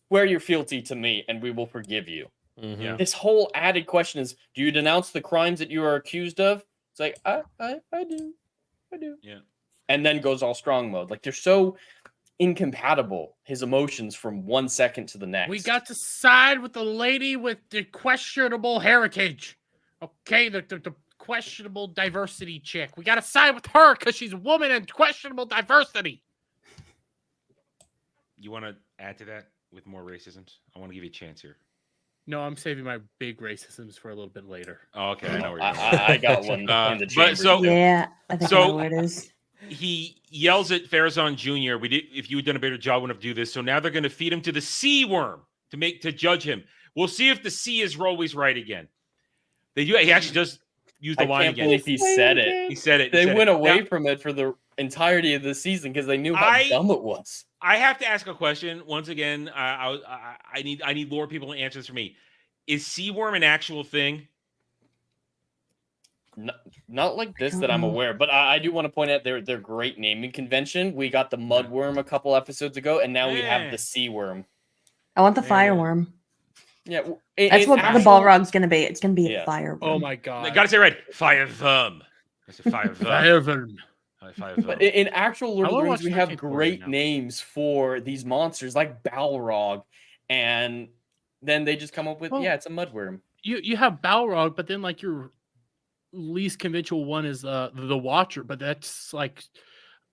swear your fealty to me and we will forgive you. Mm-hmm. Yeah. This whole added question is, do you denounce the crimes that you are accused of? It's like, I do. Yeah. And then goes all strong mode. Like, they're so incompatible, his emotions, from 1 second to the next. We got to side with the lady with the questionable heritage. Okay, the questionable diversity chick. We got to side with her because she's a woman and questionable diversity. You want to add to that with more racisms? I want to give you a chance here. No, I'm saving my big racisms for a little bit later. Oh, okay, I know where you're going. I got one in the chamber. I think I know where it is. He yells at Pharazôn Jr. If you had done a better job, wouldn't have do this. So now they're going to feed him to the sea worm to judge him. We'll see if the sea is always right again. He actually does use the line again. I can't believe he said it. He said it. They went away from it for the entirety of the season because they knew how dumb it was. I have to ask a question once again. I need lore people to answer this for me. Is sea worm an actual thing? Not like this that I'm aware, but I do want to point out their great naming convention. We got the mudworm a couple episodes ago, and now we have the sea worm. I want the fireworm. Yeah, that's what the Balrog's going to be. It's going to be a fireworm. Oh my god! I gotta say right, fireworm. That's a fireworm. But in actual Lord of the Rings, we have great names for these monsters, like Balrog, and then they just come up with it's a mudworm. You have Balrog, but then like your least conventional one is the Watcher, but that's like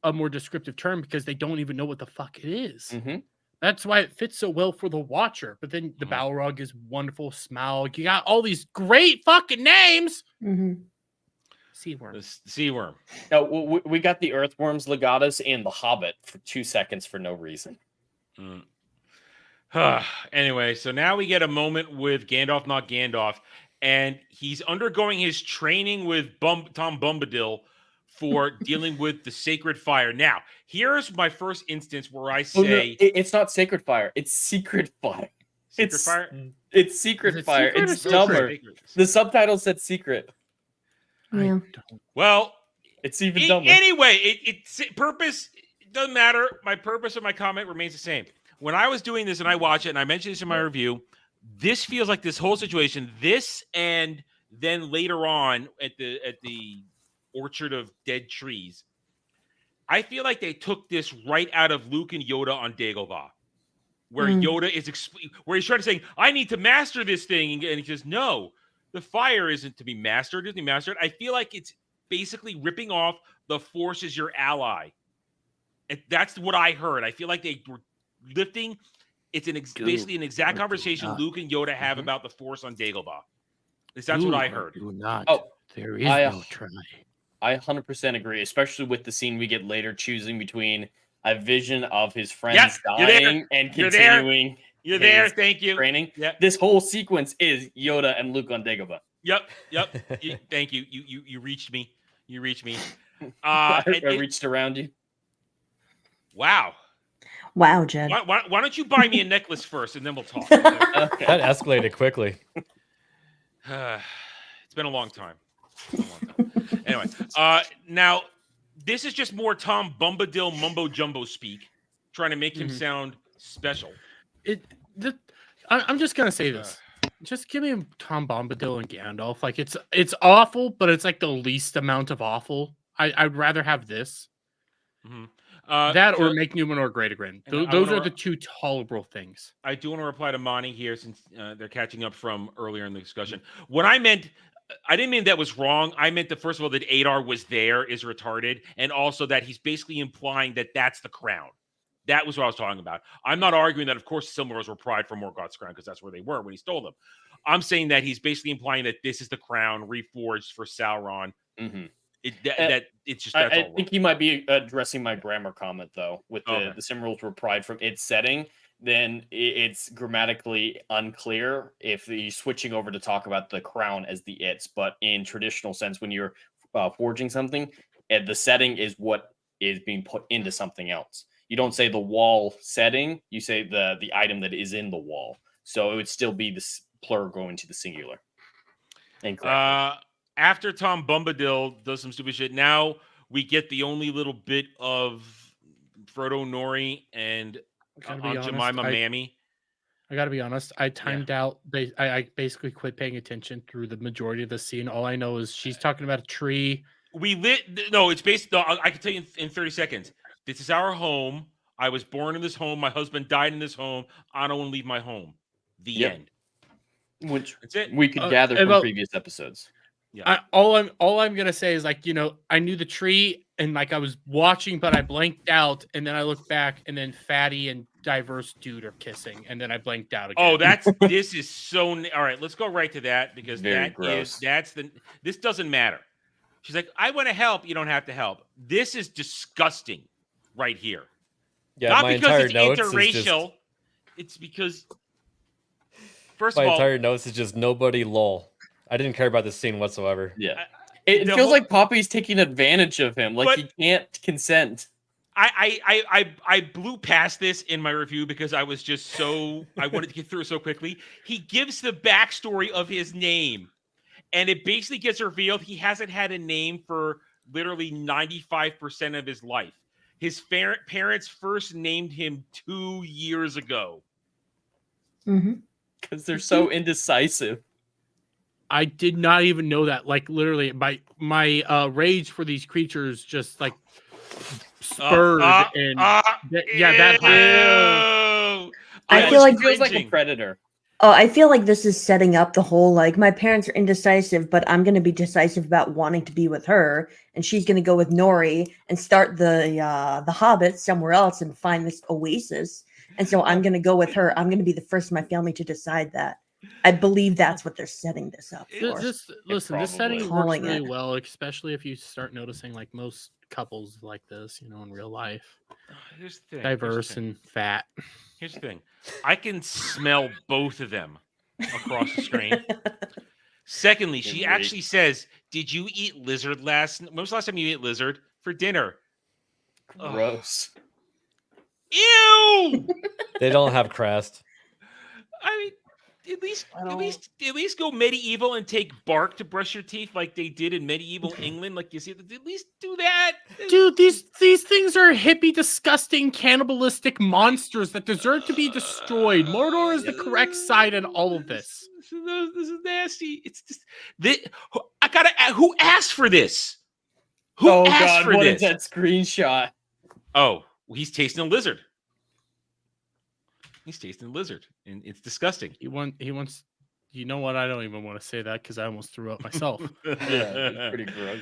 a more descriptive term because they don't even know what the fuck it is. Mm-hmm. That's why it fits so well for the Watcher. But then the Balrog is wonderful. Smaug. You got all these great fucking names. Mm-hmm. Sea worm. Sea worm. No, we got the Earthworms, Legatus, and the Hobbit for 2 seconds for no reason. Anyway, so now we get a moment with Gandalf, not Gandalf, and he's undergoing his training with Tom Bombadil for dealing with the sacred fire. Now, here's my first instance where I say... it's not sacred fire. It's secret fire. Secret fire? It's secret fire. It's dumber. The subtitle said secret. Yeah. Well, it's even dumber. Anyway, it's purpose. It doesn't matter. My purpose of my comment remains the same. When I was doing this and I watch it, and I mentioned this in my review, this feels like this whole situation, this and then later on at the Orchard of Dead Trees, I feel like they took this right out of Luke and Yoda on Dagobah, where Yoda is where he's trying to say, I need to master this thing, and he says, no, the fire isn't to be mastered, it's to be mastered. I feel like it's basically ripping off the Force is your ally. And that's what I heard. I feel like they were lifting. It's basically an exact conversation Luke and Yoda have about the Force on Dagobah. That's what I heard. There is no try. I 100% agree, especially with the scene we get later choosing between a vision of his friends dying and continuing. You're there. Thank you. Training. Yep. This whole sequence is Yoda and Luke on Dagobah. Yep. Thank you. You reached me. I reached around you. Wow. Wow, Jed. Why don't you buy me a necklace first, and then we'll talk? Okay. That escalated quickly. It's been a long time. Anyway, now this is just more Tom Bombadil mumbo jumbo speak, trying to make him sound special. I'm just gonna say this. Just give me Tom Bombadil and Gandalf. Like it's awful, but it's like the least amount of awful. I'd rather have this. That or make Numenor great again. Those are the two tolerable things. I do want to reply to Monty here since they're catching up from earlier in the discussion. What I meant, I didn't mean that was wrong. I meant that, first of all, that Adar was there is retarded, and also that he's basically implying that that's the crown. That was what I was talking about. I'm not arguing that, of course, Silmarils were pried for Morgoth's crown because that's where they were when he stole them. I'm saying that he's basically implying that this is the crown reforged for Sauron. It's just that's I all think he might be addressing my grammar comment though. With the Silmarils were pried from its setting, then it's grammatically unclear if he's switching over to talk about the crown as the its. But in traditional sense, when you're forging something, the setting is what is being put into something else. You don't say the wall setting; you say the item that is in the wall. So it would still be this plural going to the singular. Incorrect. After Tom Bombadil does some stupid shit, now we get the only little bit of Frodo, Nori, and Aunt Jemima Mammy. I gotta be honest. I timed out. I basically quit paying attention through the majority of the scene. All I know is she's talking about a tree. It's based. No, I can tell you in 30 seconds. This is our home. I was born in this home. My husband died in this home. I don't want to leave my home. The end. Which that's it. We could gather from previous episodes. Yeah. All I'm gonna say is, like, I knew the tree and like I was watching, but I blanked out, and then I looked back, and then Fatty and Diverse Dude are kissing, and then I blanked out again. Oh, this is so. All right, let's go right to that because gross. This doesn't matter. She's like, I want to help. You don't have to help. This is disgusting, right here. Yeah, not my because entire it's notes interracial. It's because first my of all, entire notes is just nobody lol. I didn't care about this scene whatsoever. Yeah. It feels like Poppy's taking advantage of him. Like he can't consent. I blew past this in my review because I was just I wanted to get through it so quickly. He gives the backstory of his name, and it basically gets revealed he hasn't had a name for literally 95% of his life. His parents first named him 2 years ago. Because they're so indecisive. I did not even know that. Like, literally, my rage for these creatures just like spurred and that happened. I feel like feels like a predator. Oh, I feel like this is setting up the whole, like, my parents are indecisive, but I'm going to be decisive about wanting to be with her, and she's going to go with Nori and start the Hobbit somewhere else and find this oasis. And so I'm going to go with her. I'm going to be the first in my family to decide that. I believe that's what they're setting this up for. This setting works really well, especially if you start noticing, like, most couples like this, in real life. Here's the thing. Diverse and fat. Here's the thing. I can smell both of them across the screen. Secondly, she actually says, "Did you eat lizard when was the last time you ate lizard for dinner?" Gross. Ew! They don't have crest. I mean, at least go medieval and take bark to brush your teeth like they did in medieval England. Like, you see, at least do that. Dude, these things are hippie, disgusting, cannibalistic monsters that deserve to be destroyed. Mordor is the correct side in all of this. This is nasty. It's just who asked for this? Who asked for what this? is that screenshot? Oh, he's tasting a lizard. He's tasting a lizard, and it's disgusting. He wants. You know what? I don't even want to say that because I almost threw up myself. Yeah, pretty gross.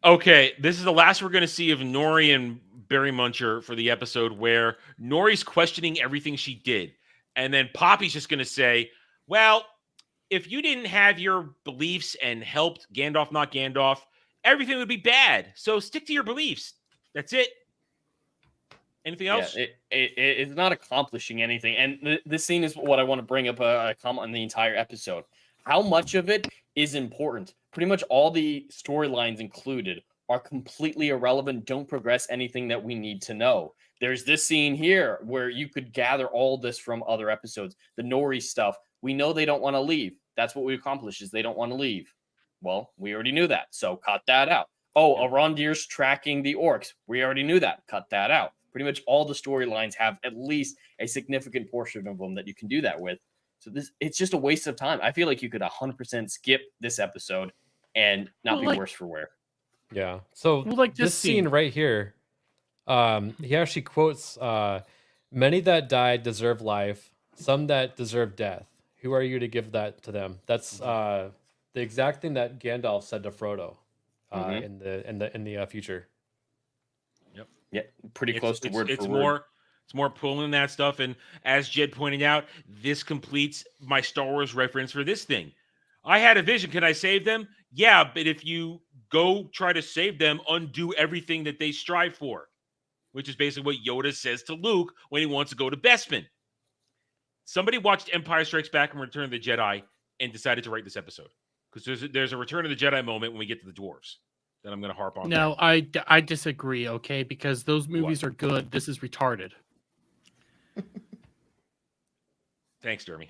Okay, this is the last we're going to see of Nori and Barry Muncher for the episode where Nori's questioning everything she did, and then Poppy's just going to say, "Well, if you didn't have your beliefs and helped Gandalf, not Gandalf, everything would be bad. So stick to your beliefs. That's it." Anything else? Yeah, it's not accomplishing anything. And this scene is what I want to bring up a comment on the entire episode. How much of it is important? Pretty much all the storylines included are completely irrelevant, don't progress anything that we need to know. there's this scene here where you could gather all this from other episodes. The Nori stuff. We know they don't want to leave. That's what we accomplished is they don't want to leave. Well, we already knew that. So cut that out. Oh, Arondir's tracking the orcs. We already knew that. Cut that out. Pretty much all the storylines have at least a significant portion of them that you can do that with. So it's just a waste of time. I feel like you could 100% skip this episode and not be worse for wear. Yeah. So like this scene right here, he actually quotes, many that died deserve life, some that deserve death. Who are you to give that to them? That's the exact thing that Gandalf said to Frodo in the future. Yep. Yeah, pretty close to word it's for word. It's more pulling that stuff. And as Jed pointed out, this completes my Star Wars reference for this thing. I had a vision. Can I save them? Yeah, but if you go try to save them, undo everything that they strive for, which is basically what Yoda says to Luke when he wants to go to Bespin. Somebody watched Empire Strikes Back and Return of the Jedi and decided to write this episode. Because there's a Return of the Jedi moment when we get to the dwarves that I'm going to harp on. No, I disagree, okay? Because those movies are good. This is retarded. Thanks, Dermy.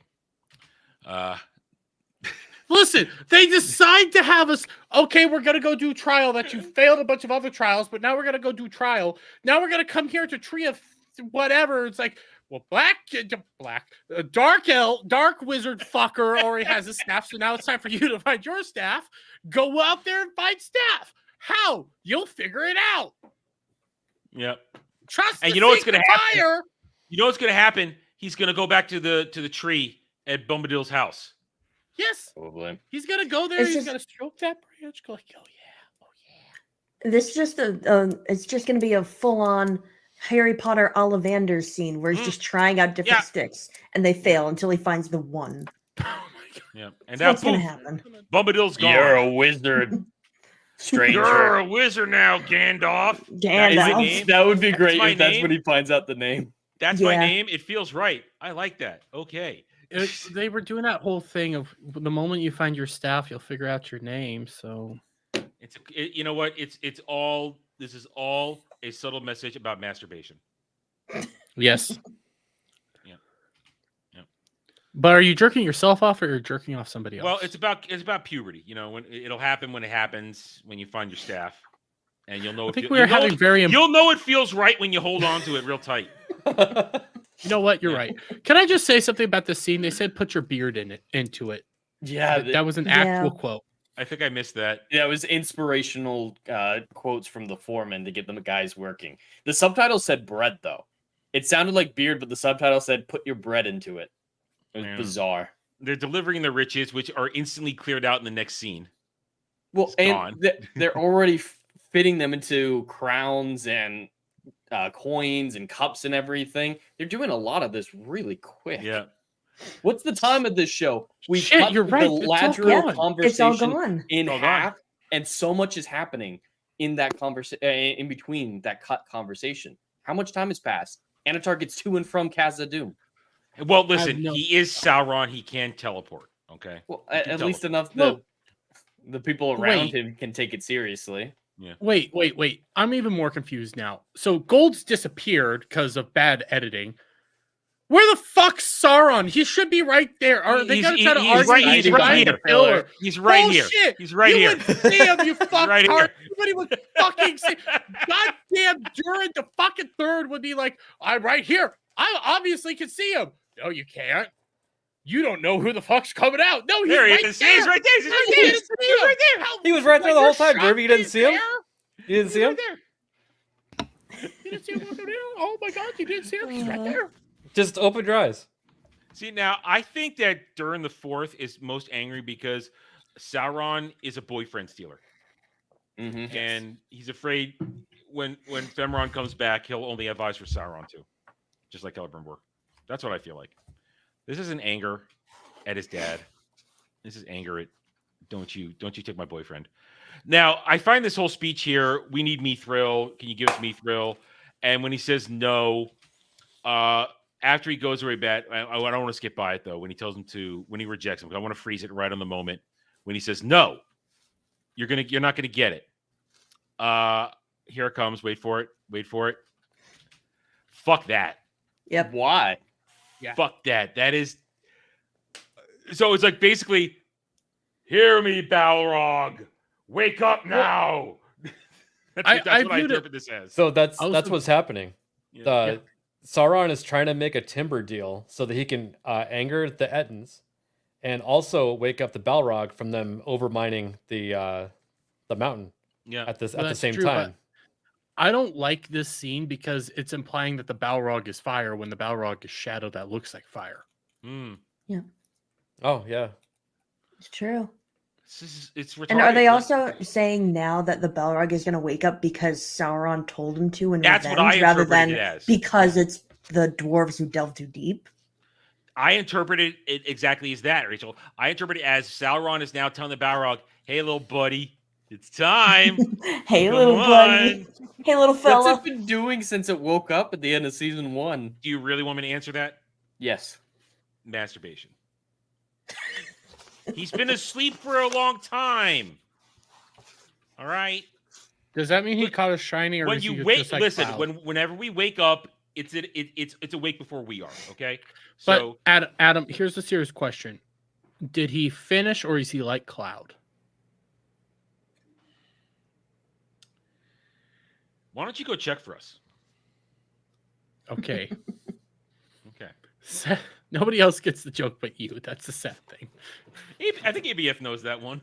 Listen, they decide to have us, okay, we're going to go do trial that you failed a bunch of other trials, but now we're going to go do trial. Now we're going to come here to tree of whatever. It's like, well, dark wizard fucker already has his staff, so now it's time for you to find your staff. Go out there and find staff. How? You'll figure it out. Yep. Trust and the you know what's going to happen? fire. You know what's going to happen? He's going to go back to the tree at Bombadil's house. Yes. Probably. He's going to go there. He's going to stroke that branch. Go like, oh, yeah. This is just it's just going to be a full-on Harry Potter Ollivander scene where he's just trying out different sticks and they fail until he finds the one. Yeah. And that's what's going to happen. Bombadil's gone. You're a wizard. Stranger. You're a wizard now, Gandalf. That would be great my if that's name. when he finds out the name. That's my name. It feels right. I like that. Okay. They were doing that whole thing of the moment you find your staff, you'll figure out your name. So you know what? This is all a subtle message about masturbation. Yes. Yeah. But are you jerking yourself off or you're jerking off somebody else? Well, it's about puberty. You know, when it'll happen when it happens when you find your staff, and you'll know. You'll know it feels right when you hold on to it real tight. You know what? You're right. Can I just say something about this scene? They said put your beard into it. Yeah, that was an actual quote. I think I missed that. Yeah, it was inspirational quotes from the foreman to get the guys working. The subtitle said bread, though. It sounded like beard, but the subtitle said put your bread into it. It was bizarre. They're delivering the riches, which are instantly cleared out in the next scene. Well, they're already fitting them into crowns and coins and cups and everything. They're doing a lot of this really quick. Yeah. What's the time of this show? We Shit, cut you're right. the Ladriel conversation It's all gone. in half, and so much is happening in that in between that cut conversation. How much time has passed? Anatar gets to and from Khazad-dûm. Well, listen, he is Sauron. He can teleport. Okay. Well, at least enough the people around him can take it seriously. Yeah. Wait. I'm even more confused now. So Gold's disappeared because of bad editing. Where the fuck's Sauron? He should be right there. Are they gonna try to argue? He's right here. He's right here. Bullshit. He's right you here. Would see him, you fuck right tart. Everybody would fucking see. Goddamn Durant, the fucking third would be like, I'm right here. I obviously can see him. No, you can't. You don't know who the fuck's coming out. No, he's There he right is. there. He's right there. He's right there. He was right there the whole time, Burby. You didn't see him? You didn't see him? You didn't see him? Oh my god, you didn't see him? He's right there. Just open your eyes. See, now, I think that Durin the Fourth is most angry because Sauron is a boyfriend stealer. Mm-hmm. And he's afraid when Femron comes back, he'll only have eyes for Sauron too. Just like Celebrimbor. That's what I feel like. This isn't anger at his dad. This is anger at don't you take my boyfriend. Now, I find this whole speech here, we need Mithril. Can you give us Mithril? And when he says no, after he goes very bad, I don't want to skip by it though. When he tells him when he rejects him, because I want to freeze it right on the moment. When he says no, you're not gonna get it. Here it comes. Wait for it. Fuck that. Yep. Why? Yeah. Fuck that. That is. So it's like basically, hear me, Balrog. Wake up now. That's what I interpret this as. So that's what's happening. Yeah. Sauron is trying to make a timber deal so that he can anger the Ettins, and also wake up the Balrog from them overmining the mountain. Yeah. At the That's same true, time. I don't like this scene because it's implying that the Balrog is fire when the Balrog is shadow that looks like fire. Yeah. Oh yeah. It's true. It's retarded. And are they also saying now that the Balrog is going to wake up because Sauron told him to in That's revenge, what I rather interpreted than it as. because it's the dwarves who delve too deep? I interpreted it exactly as that, Rachel. I interpret it as Sauron is now telling the Balrog, "Hey, little buddy, it's time. Hey, Come little on." buddy. Hey, little fella. What's it been doing since it woke up at the end of season 1? Do you really want me to answer that? Yes. Masturbation. He's been asleep for a long time. All right. Does that mean he caught a shiny, or When is he you wake, just like listen. Cloud? Whenever we wake up, it's a wake before we are. Okay. But So Adam, here's a serious question: did he finish, or is he like Cloud? why don't you go check for us? Okay. Okay. Nobody else gets the joke but you. That's the sad thing. I think ABF knows that one.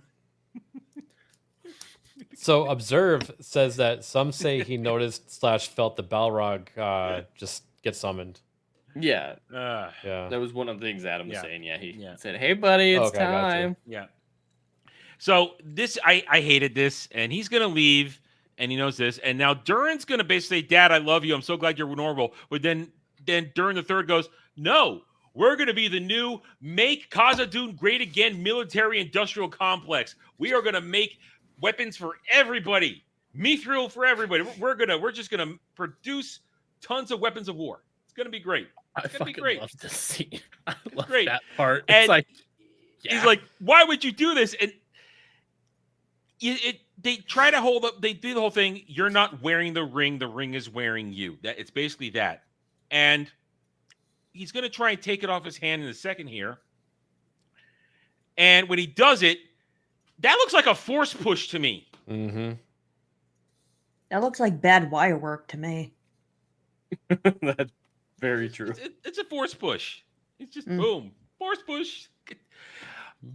So Observe says that some say he noticed / felt the Balrog just get summoned. Yeah. Yeah. That was one of the things Adam was Yeah. saying. Yeah, he Yeah. said, "Hey, buddy, it's Okay, gotcha. time." Yeah. So this, I hated this, and he's gonna leave, and he knows this, and now Durin's gonna basically say, "Dad, I love you. I'm so glad you're normal." But then Durin the Third goes, "No, we're gonna be the new Make Khazad-dûm Great Again military-industrial complex. We are gonna make weapons for everybody, mithril for everybody. We're just gonna produce tons of weapons of war. It's gonna be great. I It's gonna be fucking great. love this scene. I love Great. that part. And It's like, he's like, "Why would you do this?" And they try to hold up. They do the whole thing. You're not wearing the ring. The ring is wearing you. That it's basically that. And he's going to try and take it off his hand in a second here. And when he does it, that looks like a force push to me. Mm-hmm. That looks like bad wire work to me. That's very true. It's a force push. It's just boom, force push.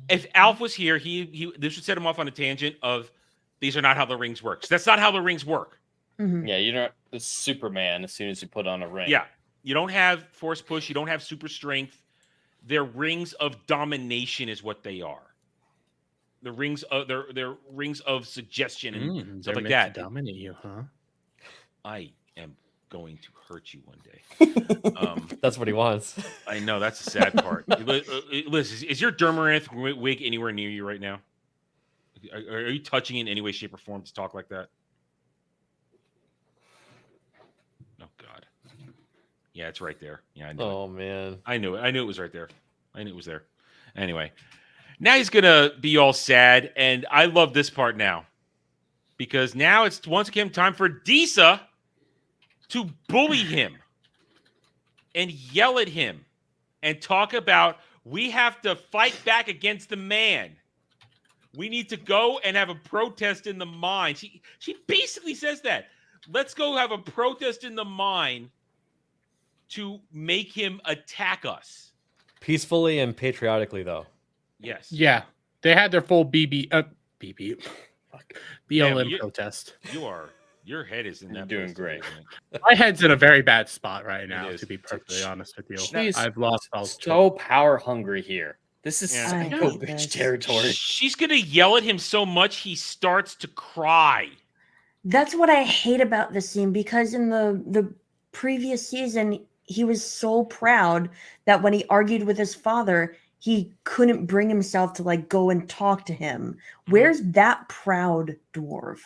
If Alf was here, this would set him off on a tangent of these are not how the rings work. So that's not how the rings work. Mm-hmm. Yeah, you're not the Superman as soon as you put on a ring. Yeah, you don't have force push. You don't have super strength. They're rings of domination, is what they are. The rings of they're rings of suggestion and stuff like that. To dominate you, huh? I am going to hurt you one day. That's what he wants. I know, that's the sad part. Liz, is your dermaranth wig anywhere near you right now? Are you touching it in any way, shape, or form to talk like that? Oh God. Yeah, it's right there. Yeah, I know. Oh man. I knew it. I knew it was right there. I knew it was there. Anyway, now he's gonna be all sad, and I love this part now because now it's once again time for Disa to bully him and yell at him and talk about we have to fight back against the man. We need to go and have a protest in the mine. She basically says that. Let's go have a protest in the mine to make him attack us. Peacefully and patriotically, though. Yes. Yeah, they had their full BLM Yeah, protest. Your head is in that. You're doing great. My head's in a very bad spot right now, is. to be perfectly honest with you. She's I've lost all so power hungry here. This is Yeah. psycho bitch territory. She's gonna yell at him so much he starts to cry. That's what I hate about this scene, because in the previous season, he was so proud that when he argued with his father, he couldn't bring himself to like go and talk to him. Where's that proud dwarf?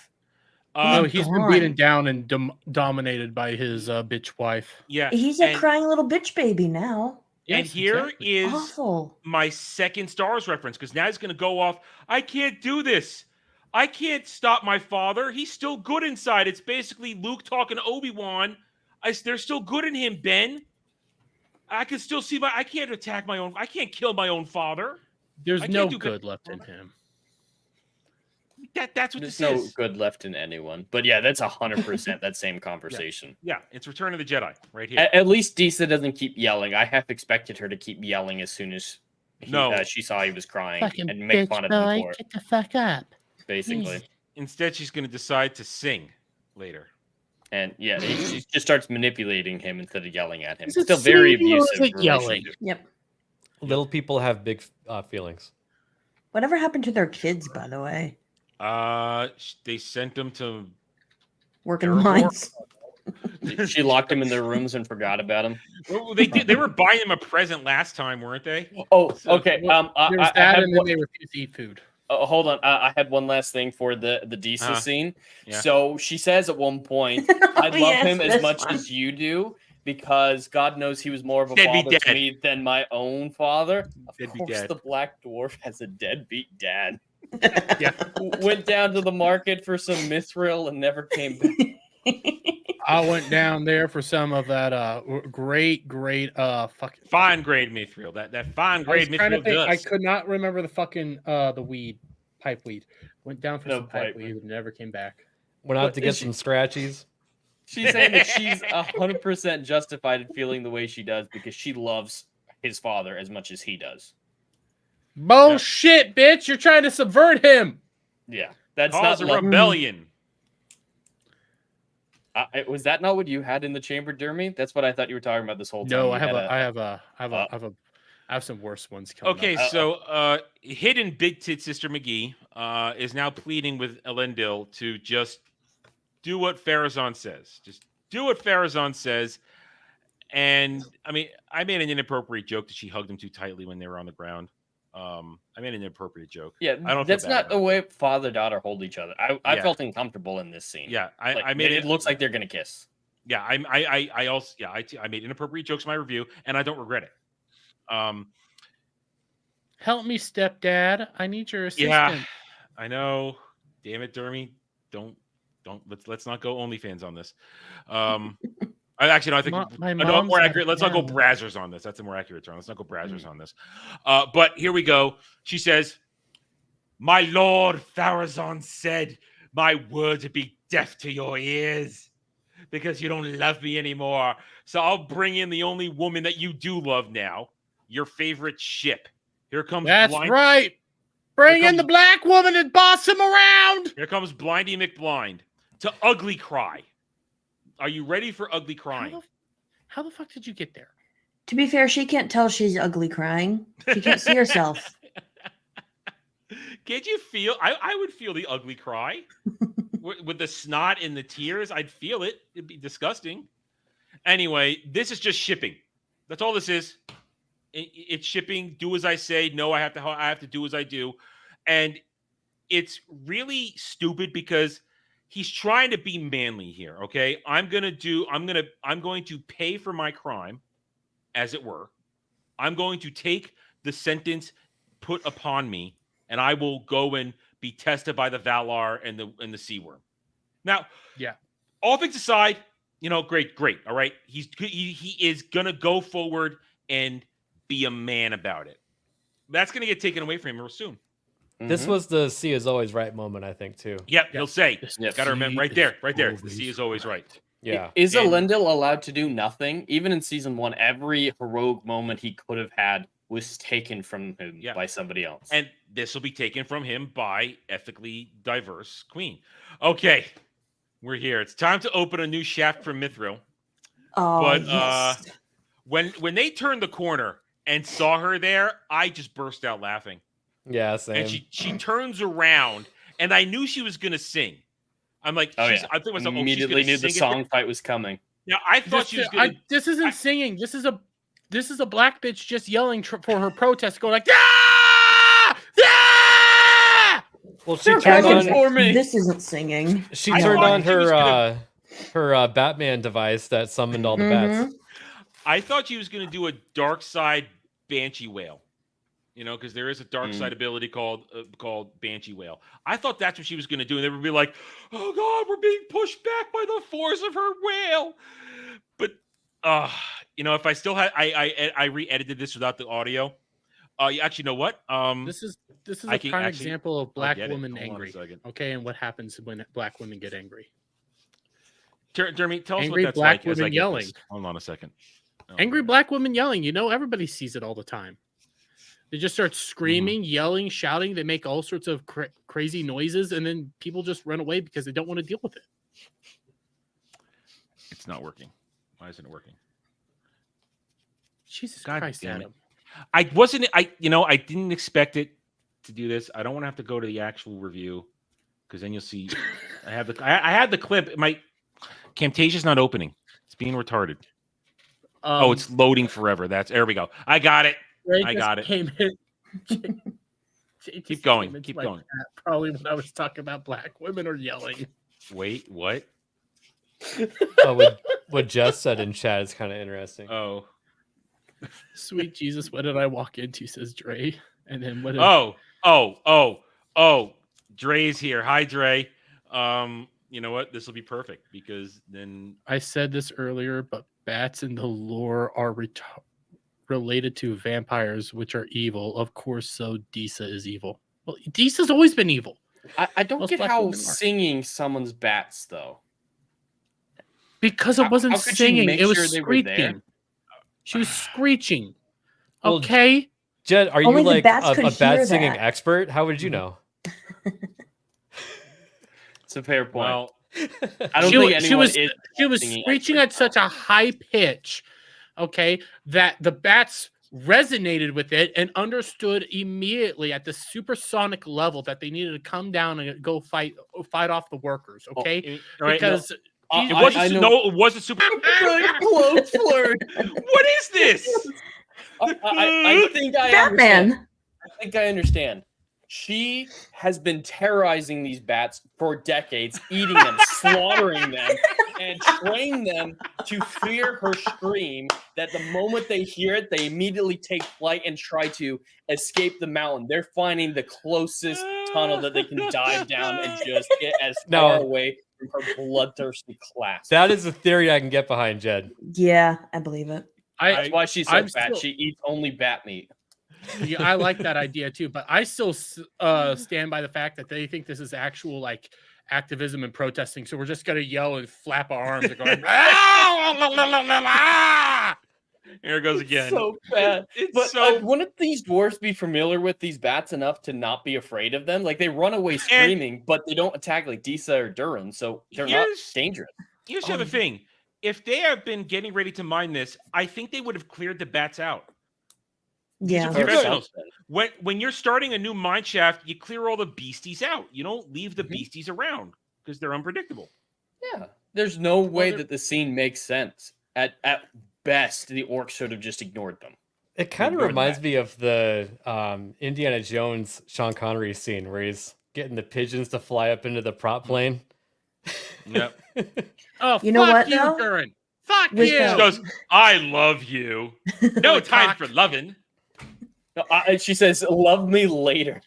He's been beaten down and dominated by his bitch wife. Yeah, He's a crying little bitch baby now. And Yes, here exactly. is Awful. my second Star Wars reference, because now he's going to go off. I can't do this. I can't stop my father. He's still good inside. It's basically Luke talking to Obi-Wan. They're still good in him, Ben. I can still see I can't attack my own. I can't kill my own father. There's no good left in him. That's what There's this no is. good left in anyone. But yeah, that's 100% that same conversation. Yeah, it's Return of the Jedi right here. At least Disa doesn't keep yelling. I half expected her to keep yelling as soon as she saw he was crying Fucking and make fun of him for it. Get the fuck up. Basically. Instead, she's going to decide to sing later. And yeah, she just starts manipulating him instead of yelling at him. It's still very abusive. Yelling. Yep. Little people have big feelings. Whatever happened to their kids, by the way? They sent them to work in the mines. She locked them in their rooms and forgot about them. Well, they did. They were buying them a present last time, weren't they? Oh, okay. There was that, and then they refused to eat food. Hold on. I had one last thing for the Disa scene. Yeah. So she says at one point, "I love him as much as you do." Because God knows he was more of a father to me than my own father. Of course, the Black Dwarf has a deadbeat dad. Yeah, went down to the market for some mithril and never came back. I went down there for some of that great fucking fine grade mithril. That fine grade mithril dust. I could not remember the fucking the weed, pipe weed. Went down for some pipe weed and never came back. Went out to get some scratchies. She's saying that she's 100% justified in feeling the way she does because she loves his father as much as he does. Bullshit, bitch! You're trying to subvert him. Yeah, that's Cause not a rebellion. Was that not what you had in the chamber, Dermy? That's what I thought you were talking about this whole time. No, I have some worse ones coming. Okay, up. so hidden Big Tit Sister McGee is now pleading with Elendil to just do what Farazan says. Just do what Farazan says. And I mean, I made an inappropriate joke that she hugged him too tightly when they were on the ground. I made an inappropriate joke. Yeah, I don't. That's not the way father-daughter hold each other. I felt uncomfortable in this scene. Yeah, I made it looks like they're gonna kiss. Yeah, I also I made inappropriate jokes in my review, and I don't regret it. Help me, stepdad. I need your assistance. Yeah, I know. Damn it, Dermy. Don't let's not go OnlyFans on this. I think more accurate. Let's not go Brazzers on this. That's a more accurate term. Let's not go Brazzers on this. But here we go. She says, "My lord Farazan said my words would be deaf to your ears because you don't love me anymore. So I'll bring in the only woman that you do love now, your favorite ship. Here comes. That's right. Bring in the black woman and boss him around. Here comes Blindy McBlind to Ugly Cry. Are you ready for Ugly Crying? How the fuck did you get there? To be fair, she can't tell she's ugly crying. She can't see herself. Can't you feel? I would feel the ugly cry with the snot and the tears. I'd feel it. It'd be disgusting. Anyway, this is just shipping. That's all this is. It's shipping. Do as I say. No, I have to do as I do, and it's really stupid because he's trying to be manly here. Okay, I'm going to pay for my crime, as it were. I'm going to take the sentence put upon me, and I will go and be tested by the Valar and the Sea Worm. Now, yeah. All things aside, great. All right, he is gonna go forward and be a man about it. That's gonna get taken away from him real soon. This was the "sea is always right" moment, I think, too. Yep, he'll say. Got to remember right there. The sea is always right. Yeah. Is Elendil allowed to do nothing? Even in season 1, every heroic moment he could have had was taken from him by somebody else. And this will be taken from him by ethically diverse queen. Okay, we're here. It's time to open a new shaft from Mithril. Oh, but yes. when they turned the corner and saw her there, I just burst out laughing. Yeah, same. And she turns around, and I knew she was going to sing. I'm like, I think to myself, immediately knew the song fight was coming. Yeah, I thought she was going to. This isn't singing. This is a black bitch just yelling for her protest, going like, "Ah! Ah!" Well, she turned on for me. This isn't singing. She turned on her Batman device that summoned all the bats. I thought she was going to do a dark side banshee wail. You know, because there is a dark side Mm. ability called Banshee Whale. I thought that's what she was going to do, and they would be like, "Oh God, we're being pushed back by the force of her whale." But you know, if I still had, I re-edited this without the audio. You actually know what? This is I a can prime actually- example of I'll black get it. women Hold on a angry. second. Okay, and what happens when black women get angry? Jeremy, tell us Angry what that's black like. As I women get yelling. this. Hold on a second. Angry black women yelling. You know, everybody sees it all the time. They just start screaming, yelling, shouting. They make all sorts of crazy noises, and then people just run away because they don't want to deal with it. It's not working. Why isn't it working? Jesus God Christ, damn it. Adam. I didn't expect it to do this. I don't want to have to go to the actual review because then you'll see. I had the clip. My Camtasia's not opening. It's being retarded. It's loading forever. There we go. I got it. I got it. Keep going. Keep going. Probably when I was talking about black women are yelling. Wait, what? What Jess said in chat is kind of interesting. Oh. Sweet Jesus, what did I walk into? Says Dre. And then what? Dre's here. Hi, Dre. You know what? This will be perfect because then I said this earlier, but bats in the lore are related to vampires, which are evil. Of course, so Disa is evil. Well, Disa's always been evil. I don't Most get black how women are. singing summons bats though. Because it wasn't how could she singing, make it was sure they were there? screeching. She was screeching. Well, Okay. Jed, are Only you the like bats a could bat hear singing that. expert? How would you know? It's a fair point. well, I don't she, think wa- she anyone was is she was singing screeching expert. at such a high pitch, okay, that the bats resonated with it and understood immediately at the supersonic level that they needed to come down and go fight off the workers, okay? right, Because it wasn't super. Close flirt. What is this? I think I Batman. understand. I think I understand. She has been terrorizing these bats for decades, eating them, slaughtering them, and trained them to fear her scream. That the moment they hear it, they immediately take flight and try to escape the mountain. They're finding the closest tunnel that they can dive down and just get as far away from her bloodthirsty class. That is a theory I can get behind, Jed. Yeah, I believe it. That's why she's so I'm fat. still- She eats only bat meat. Yeah, I like that idea too, but I still stand by the fact that they think this is actual like activism and protesting. So we're just gonna yell and flap our arms and go, Here it goes again. So bad. It's But so wouldn't these dwarves be familiar with these bats enough to not be afraid of them? Like they run away screaming, but they don't attack like Disa or Durin, so they're not dangerous. Here's the other thing. If they have been getting ready to mine this, I think they would have cleared the bats out. These Yeah. are professionals. When you're starting a new mine shaft, you clear all the beasties out. You don't leave the beasties around because they're unpredictable. Yeah. There's no way that the scene makes sense. At best, the orcs should have just ignored them. It kind of reminds me of the Indiana Jones Sean Connery scene where he's getting the pigeons to fly up into the prop plane. Yep. "Oh, You know fuck what, you, though? Durin. Fuck With you." She goes, I love you. No time for loving. No, she says, "Love me later."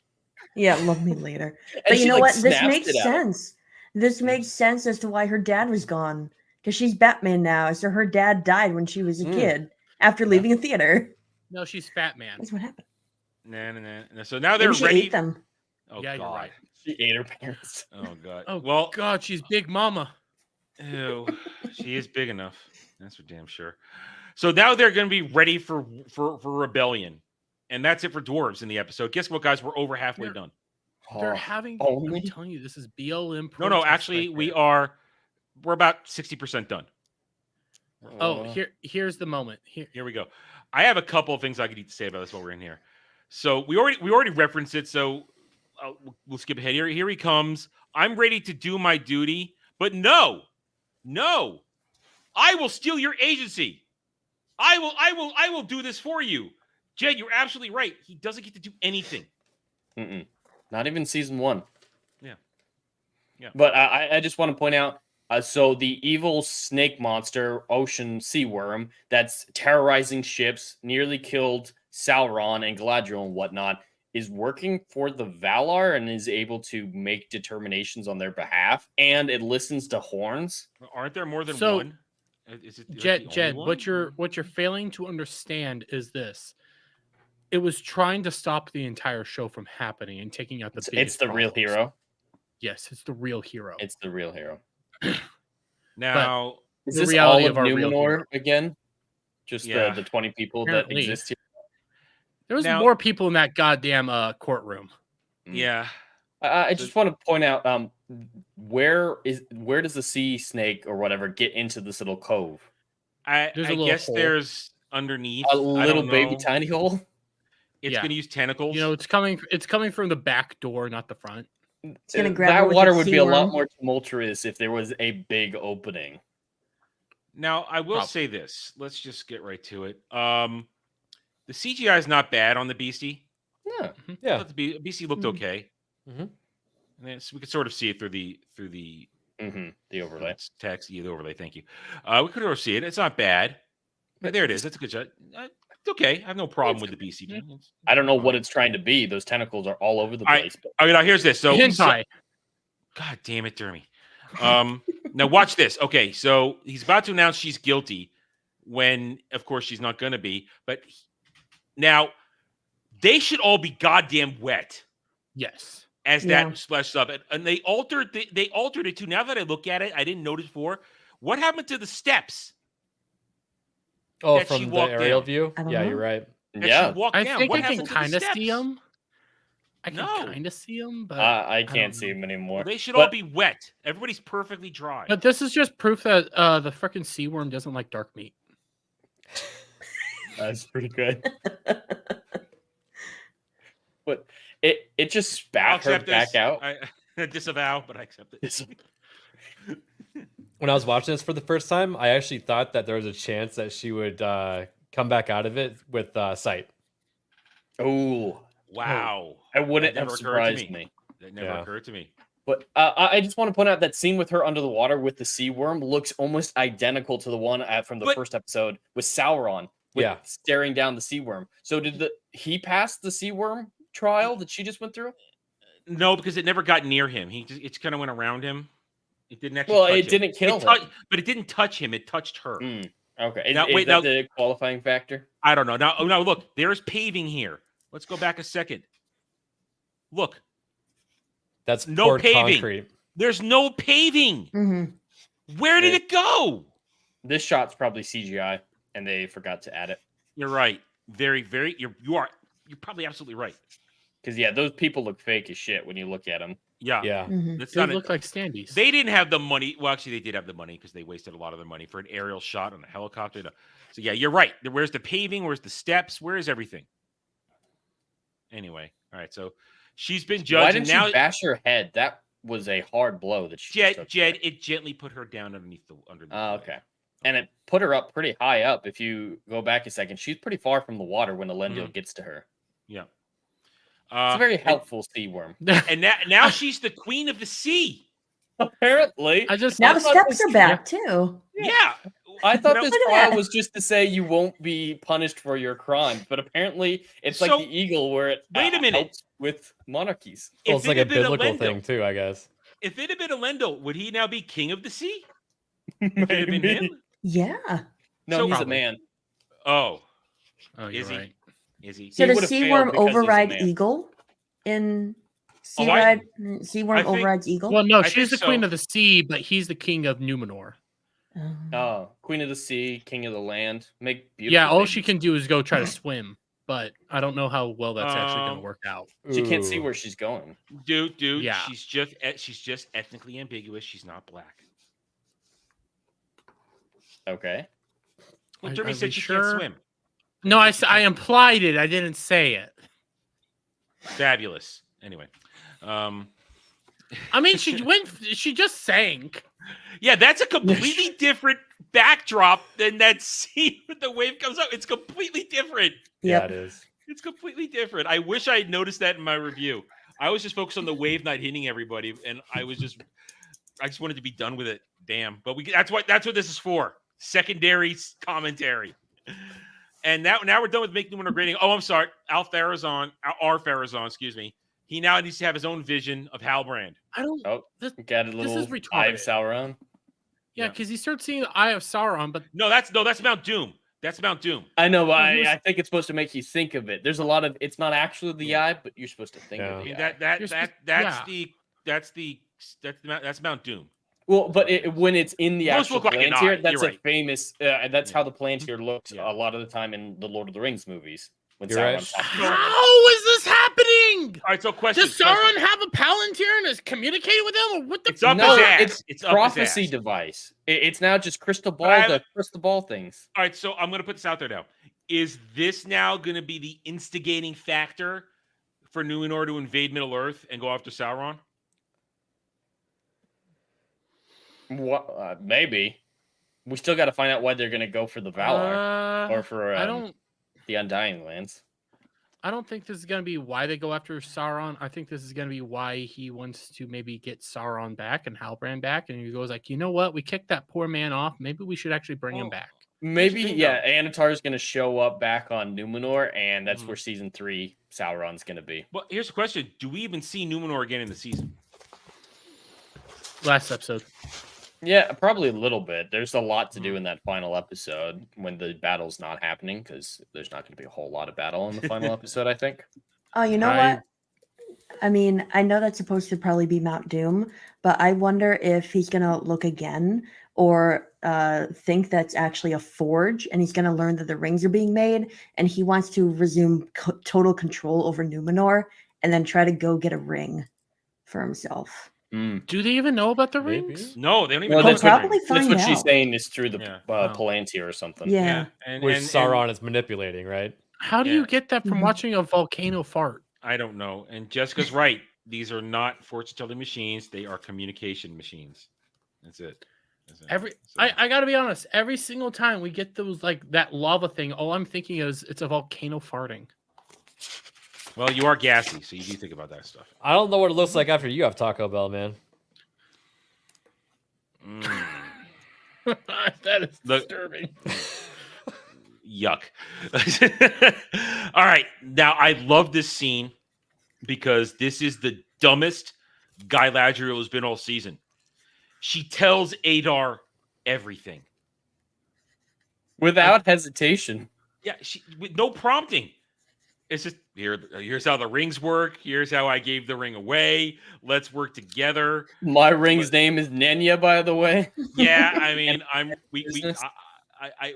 Yeah, love me later. And But she, you know like, what? This snaps makes it at him. sense. This makes sense as to why her dad was gone. Because she's Batman now. So her dad died when she was a kid after leaving a theater. No, she's Fat Man. That's what happened. Nah. So now they're Maybe she ready. ate them. Oh, Yeah, you're God. right. She ate her parents. Oh, God. Oh, well, God, she's Big Mama. ew, she is big enough. That's for damn sure. So now they're going to be ready for rebellion. And that's it for dwarves in the episode. Guess what, guys? We're over halfway done. They're having. only? I'm telling you, this is BLM. No, protest actually, right there. we're about 60% done. Oh, here's the moment. Here we go. I have a couple of things I could need to say about this while we're in here. So we already referenced it. So we'll skip ahead. Here he comes. I'm ready to do my duty, but no, I will steal your agency. I will do this for you. Jed, you're absolutely right. He doesn't get to do anything. Not even season 1. Yeah. But I just want to point out, so the evil snake monster, ocean sea worm, that's terrorizing ships, nearly killed Sauron and Galadriel and whatnot is working for the Valar and is able to make determinations on their behalf, and it listens to horns. Aren't there more than So, one? Is it Jed, what you're failing to understand is this. It was trying to stop the entire show from happening and taking out the biggest It's the real problems. hero. Yes, it's the real hero. It's the real hero. Now, is the this reality all of of our real Numenor hero. again? Just the 20 people Apparently. that exist here? There was Now- more people in that goddamn courtroom. Yeah. I just want to point out where does the sea snake or whatever get into this little cove? I There's a little guess hole. there's underneath A I little don't baby know. tiny hole. It's Yeah. going to use tentacles. You know, it's coming from the back door, not the front. It's gonna grab her That with water its would sea be a lot worm. more tumultuous if there was a big opening. Now, I will Probably. say this. Let's just get right to it. The CGI is not bad on the Beastie. Yeah. I Yeah. thought the Beastie looked okay. Mhm. And we could sort of see it through the The overlay. text. Yeah, the overlay. Thank you. We could sort of see it. It's not bad. But there it is. That's a good shot. It's okay. I have no problem with the Beastie. I don't know what it's trying to be. Those tentacles are all over the place. But Okay, now here's this. So, Hentai. God damn it, Jeremy. Now watch this. Okay, so he's about to announce she's guilty when, of course, she's not going to be. But now they should all be goddamn wet Yes. as Yeah. that splashes up, and they altered it too. Now that I look at it, I didn't notice before. What happened to the steps? Oh, that she from the walked aerial down? view? I don't Yeah, know. you're right. That yeah, she walked I down. think What I can happened to the kind of steps? see them. I can No. kind of see them, but I don't can't see know. them anymore. Well, they should But all be wet. Everybody's perfectly dry. But this is just proof that the freaking sea worm doesn't like dark meat. That's pretty good. But it just I'll spat her accept back this. out. I disavow, but I accept it. When I was watching this for the first time, I actually thought that there was a chance that she would come back out of it with sight. Oh, Wow. I wouldn't That have never occurred to surprised me. That never Yeah. occurred to me. But I just want to point out that scene with her under the water with the sea worm looks almost identical to the one from the But- first episode with Sauron, with Yeah. staring down the sea worm. So did he pass the sea worm trial that she just went through? No, because it never got near him. It kind of went around him. It didn't actually. Well, touch it him. didn't kill It tou- him. but it didn't touch him. It touched her. Okay, is, Now, is wait, that now- the qualifying factor? I don't know. Now look. There's paving here. Let's go back a second. Look, That's no poured paving. concrete. There's no paving. Mm-hmm. Where did it go? This shot's probably CGI, and they forgot to add it. You're right. Very. You're probably absolutely right. Because yeah, those people look fake as shit when you look at them. Yeah. Yeah. That's They not look like standees. They didn't have the money. Well, actually, they did have the money because they wasted a lot of their money for an aerial shot on a helicopter. So yeah, you're right. Where's the paving? Where's the steps? Where is everything? Anyway, all right. So she's been judged. Why and didn't now, she bash her head? That was a hard blow that she just took. Jed, it gently put her down under the. Oh, okay. And it put her up pretty high up. If you go back a second, she's pretty far from the water when Elendil gets to her. Yeah. It's a very helpful sea worm. And now she's the queen of the sea. Apparently. I just Now the thought steps this- are back too. Yeah. I thought No, this look at trial that. was just to say you won't be punished for your crimes, but apparently it's like So- the eagle where it Wait a minute. helps with monarchies. Well, If it's it like a had been biblical Elendil- thing too, I guess. If it had been Elendil, would he now be king of the sea? If it had been Maybe. him? Yeah. No, So- he's a Probably. man. Oh, Oh, you're is he? right. Is he? So He does would've sea failed worm because he's a override man. eagle in sea Oh, I- ride? Sea worm I think- overrides eagle. Well, no, I she's the think queen so. of the sea, but he's the king of Numenor. Oh, queen of the sea, king of the land. Make beautiful Yeah, all she babies. can do is go try to swim, but I don't know how well that's actually going to Um, work out. She can't see Ooh. where she's going. Dude, Yeah. she's just ethnically ambiguous. She's not black. Okay. Well, Are- Jeremy are said we she sure? can't swim. No, I implied it. I didn't say it. Fabulous. Anyway, I mean, she just sank. yeah, that's a completely different backdrop than that scene with the wave comes up. It's completely different. Yeah, Yep. it is. It's completely different. I wish I had noticed that in my review. I was just focused on the wave not hitting everybody, and I just wanted to be done with it. Damn. But that's what this is for. Secondary commentary. And now we're done with making Numenor great. Oh, I'm sorry. R. Pharazôn, excuse me. He now needs to have his own vision of Halbrand. I don't. Oh, got a little This is eye of retarded. Sauron. Yeah, because he starts seeing the Eye of Sauron, but No, that's Mount Doom. That's Mount Doom. I know, but I think it's supposed to make you think of it. There's a lot of it's not actually the eye, but you're supposed to think of the eye. That's Mount Doom. Well, but when it's in the Most actual look like an Palantir, eye, that's you're a right. famous. That's how the Palantir looked a lot of the time in the Lord of the Rings movies. When You're right. Sauron's talking. how is this happening? All right, so question. Does Sauron have a Palantir and is communicating with them? Or what the? It's up No, his ass. it's It's up his prophecy ass. device. It's now just crystal ball. I have- The crystal ball things. All right, so I'm going to put this out there now. Is this now going to be the instigating factor for Numenor to invade Middle Earth and go after Sauron? What? Maybe. We still got to find out why they're going to go for the Valar or for the Undying Lands. I don't think this is going to be why they go after Sauron. I think this is going to be why he wants to maybe get Sauron back and Halbrand back. And he goes like, you know what? We kicked that poor man off. Maybe we should actually bring him back. Maybe, yeah. Anatar is going to show up back on Numenor, and that's where season 3 Sauron's going to be. Well, here's the question: do we even see Numenor again in the season? Last episode. Yeah, probably a little bit. There's a lot to do in that final episode when the battle's not happening, because there's not going to be a whole lot of battle in the final episode, I think. Oh, you know what? I mean, I know that's supposed to probably be Mount Doom, but I wonder if he's going to look again or think that's actually a forge, and he's going to learn that the rings are being made, and he wants to resume total control over Numenor and then try to go get a ring for himself. Do they even know about the rings? No, they don't even Well, know. that's probably what, that's find what she's out. saying is through the Palantir or something. Yeah. Which Sauron is manipulating, right? How do you get that from watching a volcano fart? I don't know. And Jessica's right. These are not fortune-telling machines. They are communication machines. That's it. I got to be honest. Every single time we get those like that lava thing, all I'm thinking is it's a volcano farting. Well, you are gassy, so you do think about that stuff. I don't know what it looks like after you have Taco Bell, man. That is disturbing. Yuck. All right. Now, I love this scene because this is the dumbest Galadriel has been all season. She tells Adar everything. Without hesitation. Yeah, with no prompting. It's just, here's how the rings work. Here's how I gave the ring away. Let's work together. My ring's name is Nenya, by the way. Yeah, I mean,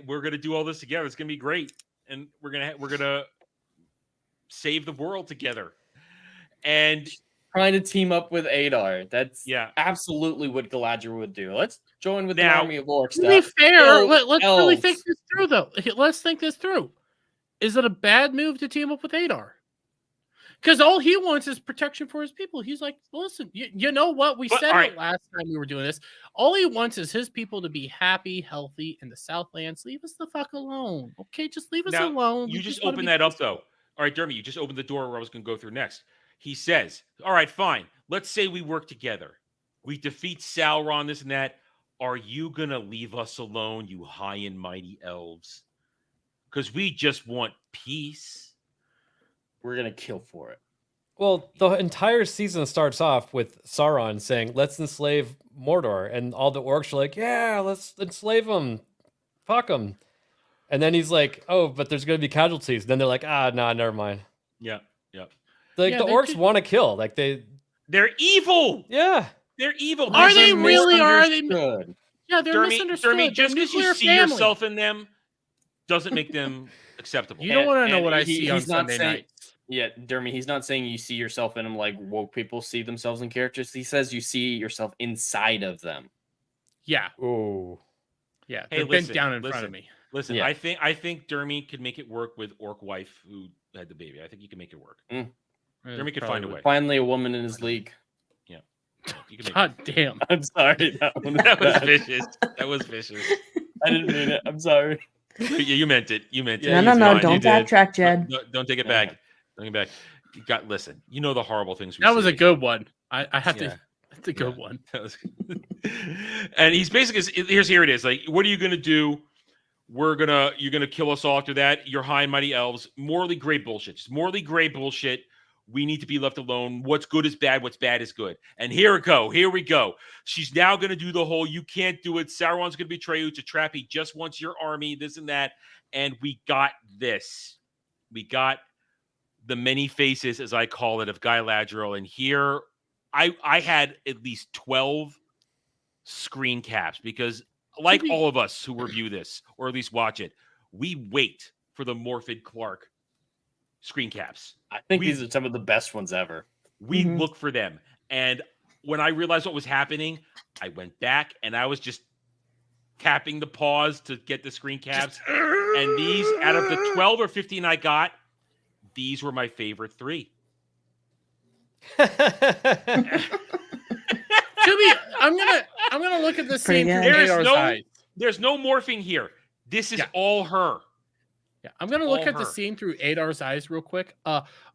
we're gonna do all this together. It's gonna be great, and we're gonna save the world together. And trying to team up with Adar. That's absolutely what Galadriel would do. Let's join with the army of orcs. To be fair, let's really think this through, though. Let's think this through. Is it a bad move to team up with Adar? Because all he wants is protection for his people. He's like, listen, you know what? We said it last time we were doing this. All he wants is his people to be happy, healthy in the Southlands. Leave us the fuck alone. Okay, just leave us alone. You just opened that up, though. All right, Dermy, you just opened the door where I was going to go through next. He says, all right, fine. Let's say we work together. We defeat Sauron, this and that. Are you going to leave us alone, you high and mighty elves? Because we just want peace. We're going to kill for it. Well, the entire season starts off with Sauron saying, let's enslave Mordor. And all the orcs are like, yeah, let's enslave them. Fuck them. And then he's like, oh, but there's going to be casualties. Then they're like, nah, never mind. Yeah. The orcs want to kill. Like they're evil. Yeah. They're evil. Are they really? Are they? Yeah, they're Dermy, misunderstood. Dermy, just because you see yourself in them doesn't make them acceptable. You don't want to know what I see on Sunday night. Yeah, Dermy, he's not saying you see yourself in them like woke people see themselves in characters. He says you see yourself inside of them. Yeah. Oh. Yeah. Hey, they're bent down in front of me. Listen, Yeah. I think Dermy could make it work with orc wife who had the baby. I think you can make it work. Dermy could find a way. Finally, a woman in his league. Yeah. You can make God damn. I'm sorry. That was vicious. That was vicious. I didn't mean it. I'm sorry. You meant it. You meant it. No. Don't backtrack, Jed. Don't take it back. Don't take it back. You got listen. You know the horrible things. That was a good one. I have to. That's a good one. And he's basically here it is. Like, what are you gonna do you're gonna kill us all after that. You're high and mighty elves. Morally gray bullshit. Just morally gray bullshit. We need to be left alone. What's good is bad. What's bad is good. And here we go. She's now going to do the whole, you can't do it. Sauron's going to betray you. It's a trap. He just wants your army, this and that. And we got this. We got the many faces, as I call it, of Galadriel. And here, I had at least 12 screen caps because, like all of us who review this, or at least watch it, we wait for the Morfydd Clark screen caps. I think these are some of the best ones ever. We look for them. And when I realized what was happening, I went back and I was just tapping the pause to get the screen caps. And these, out of the 12 or 15 I got, these were my favorite 3. I'm gonna look at this scene through Adar's eyes. There's no morphing here. This is all her. Yeah, I'm gonna look at the scene through Adar's eyes real quick.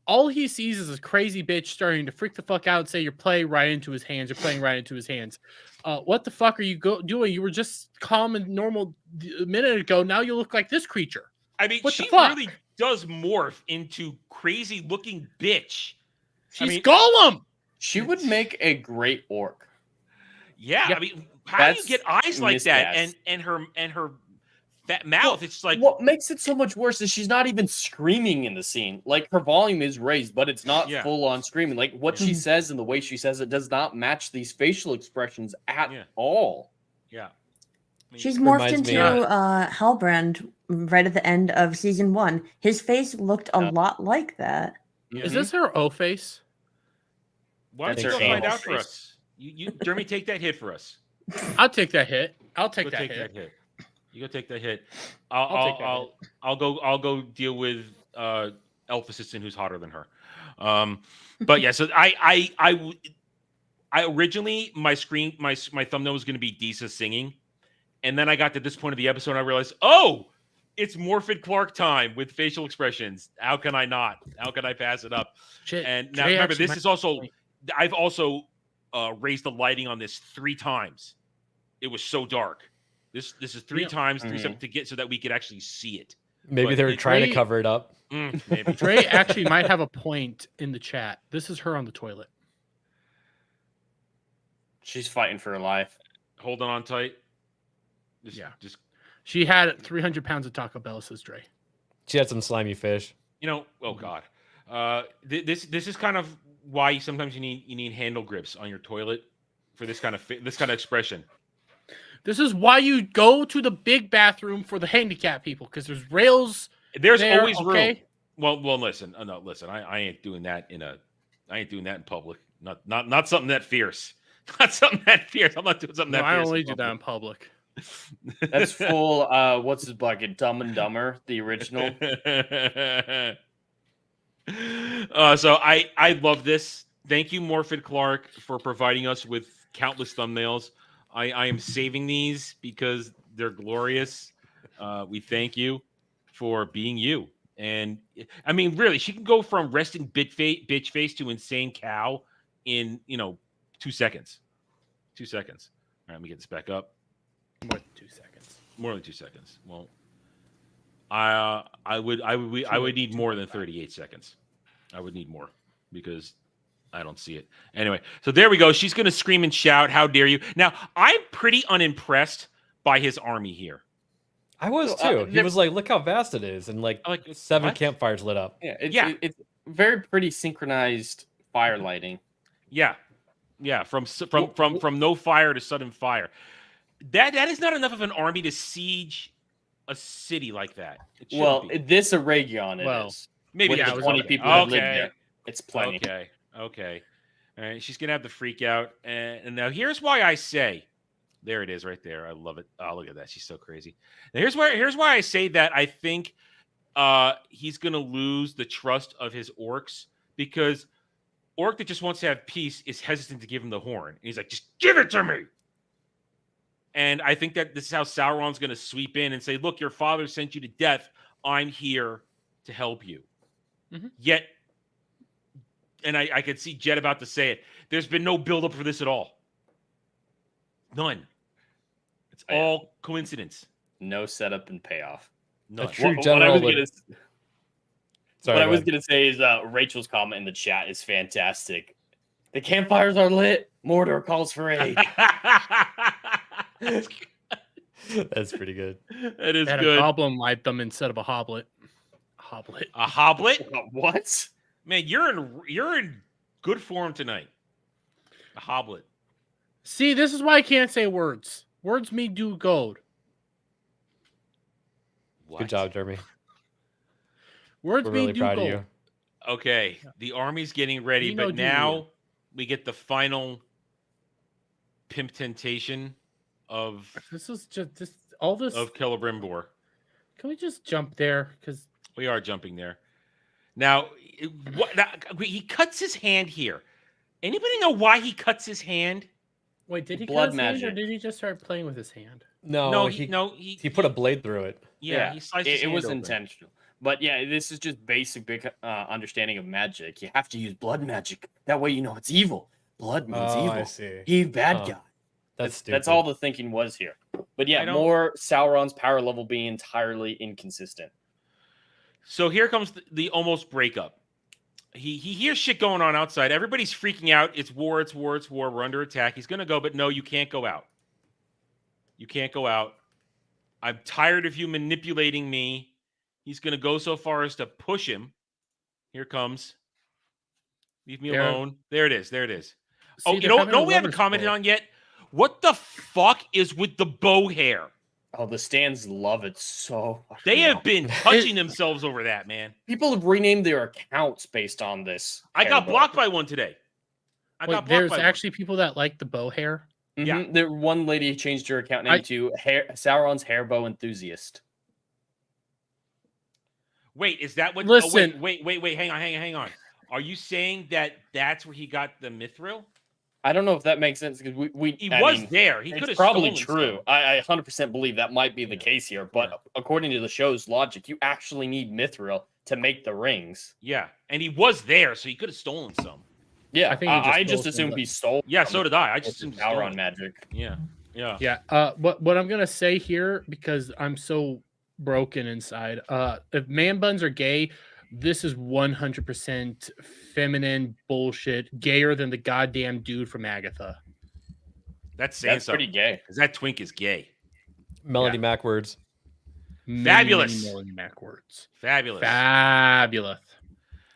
All he sees is this crazy bitch starting to freak the fuck out and say, "You're playing right into his hands. You're playing right into his hands." What the fuck are you doing? You were just calm and normal a minute ago. Now you look like this creature. I mean, what she the fuck? really does morph into crazy looking bitch. She's Gollum. She would make a great orc. Yeah, I mean, how do you get eyes like that and her fat mouth? It's like, what makes it so much worse is she's not even screaming in the scene. Like, her volume is raised, but it's not full on screaming. Like, what she says and the way she says it does not match these facial expressions at all. Yeah. She's morphed into Halbrand right at the end of season 1. His face looked a lot like that. Is this her O face? Why don't you go find out for us? You Jeremy, take that hit for us. I'll take that hit. I'll take that hit. You go take that hit. I'll go deal with elf assistant who's hotter than her. But yeah, so I originally my thumbnail was going to be Disa singing, and then I got to this point of the episode and I realized, oh, it's Morfydd Clark time with facial expressions. How can I not? How can I pass it up? Shit. And now remember, this is also I've also raised the lighting on this 3 times. It was so dark. This is 3 times to get so that we could actually see it. Maybe they were trying to cover it up. Maybe. Dre actually might have a point in the chat. This is her on the toilet. She's fighting for her life. Holding on tight. Just she had 300 pounds of Taco Bell, says Dre. She had some slimy fish. Oh God. This is kind of why sometimes you need handle grips on your toilet for this kind of expression. This is why you go to the big bathroom for the handicapped people, because there's rails. There's always room. Well, listen. No, listen. I ain't doing that in public. Not something that fierce. Not something that fierce. I'm not doing something that fierce. I only do that in public. That's full. What's his bucket? Dumb and Dumber, the original. So I love this. Thank you, Morfydd Clark, for providing us with countless thumbnails. I am saving these because they're glorious. We thank you for being you. And I mean, really, she can go from resting bitch face to insane cow in 2 seconds. 2 seconds. All right, let me get this back up. More than 2 seconds. More than 2 seconds. Well, I would need more than 38 seconds. I would need more because I don't see it. Anyway, so there we go. She's going to scream and shout, "How dare you!" Now, I'm pretty unimpressed by his army here. I was too. He was like, "Look how vast it is," and like 7 campfires lit up. Yeah, it's very pretty synchronized fire lighting. Yeah, from no fire to sudden fire. That is not enough of an army to siege a city like that. Well, this Aragon is. Maybe with the 20 people that live there. It's plenty. Okay. All right, she's gonna have the freak out, and now here's why I say, there it is, right there. I love it. Oh, look at that. She's so crazy. Now here's why I say that I think he's gonna lose the trust of his orcs, because orc that just wants to have peace is hesitant to give him the horn. And he's like, just give it to me. And I think that this is how Sauron's gonna sweep in and say, look, your father sent you to death. I'm here to help you. Mm-hmm. Yet, and I could see Jed about to say it, there's been no buildup for this at all. None. It's all coincidence. No setup and payoff. A true general what I was would. gonna say is Rachel's comment in the chat is fantastic. The campfires are lit. Mordor calls for aid. That's pretty good. That is Had good. a goblin light them instead of a hoblet. A hoblet? What? Man, you're in good form tonight. A hoblet. See, this is why I can't say words. Words me do gold. Good job, Jeremy. Words We're me really do proud gold. of you. Okay, the army's getting ready, We know but now we get the final pimp temptation of This is just all this. of Celebrimbor. Can we just jump there? Because We are jumping there. Now, he cuts his hand here. Anybody know why he cuts his hand? wait, did he Blood cut his hand, or magic. did he just start playing with his hand? No, he he put a blade through it. he sliced his it hand was open. intentional. But yeah, this is just basic understanding of magic. You have to use blood magic. That way you know it's evil. Blood means Oh, evil. I see. He's bad guy. That's stupid. That's all the thinking was here. But yeah, more Sauron's power level being entirely inconsistent. So here comes the almost breakup. He hears shit going on outside. Everybody's freaking out. It's war, it's war, it's war. We're under attack. He's going to go, but no, you can't go out. You can't go out. I'm tired of you manipulating me. He's going to go so far as to push him. Here comes. Leave me alone. There it is. There it is. See, You know what we haven't commented on yet? What the fuck is with the bow hair? Oh, the stands love it so much. They have been touching themselves over that, man. People have renamed their accounts based on this. I got hairbow. blocked by one today. Wait, there's actually people that like the bow hair. Yeah. There one lady changed her account name to Sauron's hairbow enthusiast. Wait, is that what? Listen. Oh, wait. Hang on. Are you saying that that's where he got the mithril? I don't know if that makes sense because He was there. He could It's have probably stolen true. I 100% believe that might be the case here. But according to the show's logic, you actually need mithril to make the rings. Yeah, and he was there, so he could have stolen some. Yeah, I think he just I stole just some, assumed but- he stole. Yeah, from so did I. I just assumed he stole Sauron them. magic. Yeah. Yeah. What I'm gonna say here, because I'm so broken inside. If man buns are gay, this is 100% feminine bullshit, gayer than the goddamn dude from Agatha. That's saying That's pretty something. gay. Because that twink is gay. Melody Mac words. Fabulous. Melanie Mac words. Fabulous. Fabulous.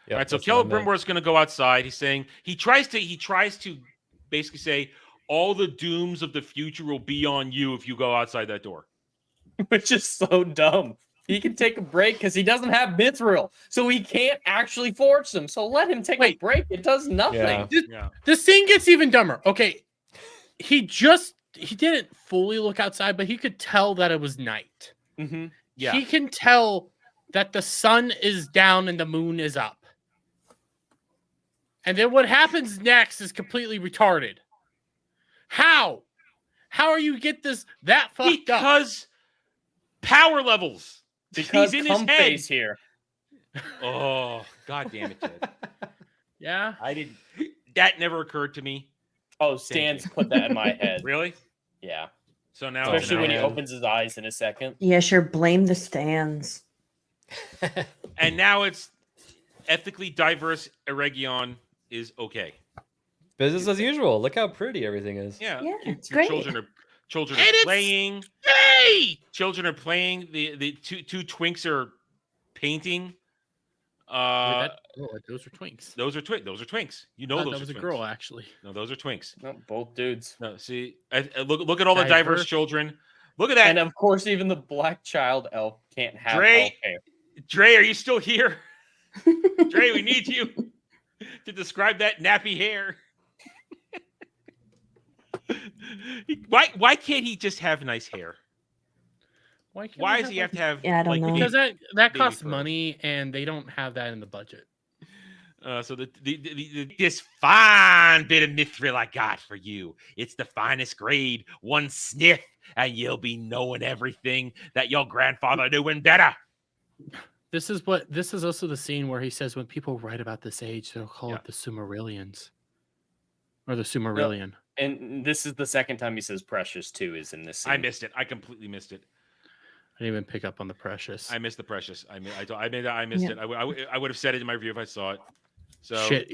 Yep, All right, so that's what I meant. Celebrimbor is going to go outside. He's saying he tries to basically say all the dooms of the future will be on you if you go outside that door. Which is so dumb. He can take a break because he doesn't have mithril, so he can't actually forge them. So let him take a break. It does nothing. Yeah. This scene gets even dumber. Okay, he didn't fully look outside, but he could tell that it was night. Mm-hmm. Yeah. He can tell that the sun is down and the moon is up. And then what happens next is completely retarded. How? How are you get this that fucked up? Because power levels. Because he's in his cum head. face here. Oh, god damn it, Ted. Yeah. I didn't. That never occurred to me. Oh, Stan's put that in my head. Really? Yeah. So now, Especially when he man. opens his eyes in a second. Yeah, sure. Blame the stands. and now it's ethically diverse. Eregion is okay. Business as usual. Look how pretty everything is. Yeah, Yeah, your it's great. Children are And it's playing. Hey! Children are playing. The two twinks are painting. Those are twinks. Those are twinks. You know Thought those that was are a twinks. girl, actually. No, those are twinks. No, both dudes. No, see, look at all the diverse Diverse. children. Look at that. And of course, even the black child elf can't have Dre- elf hair. Dre, are you still here? Dre, we need you to describe that nappy hair. Why can't he just have nice hair? Why, can't Why we does he have to have? Yeah, I don't know. Because that baby costs fur? money, and they don't have that in the budget. So this fine bit of mithril I got for you. It's the finest grade. One sniff, and you'll be knowing everything that your grandfather knew and better. This is also the scene where he says when people write about this age, they'll call it the Sumerillians. Or the Sumerillion. And this is the second time he says precious too is in this scene. I missed it. I completely missed it. didn't even pick up on the Precious. I missed the Precious. I missed it. I would have said it in my review if I saw it. So shit.